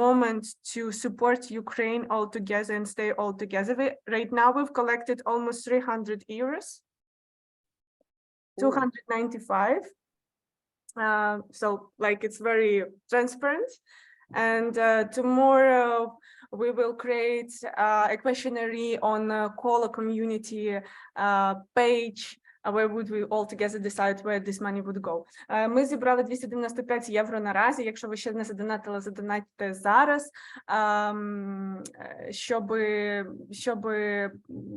moment to support Ukraine all together and stay all together. Right now, we've collected almost 300 euros, 295. So, like, it's very transparent. And tomorrow, we will create a questionnaire on Kola community page. Where would we all together decide where this money would go? Ми зібрали 295 євро наразі. Якщо ви ще не задонатили, задонатьте зараз, щоб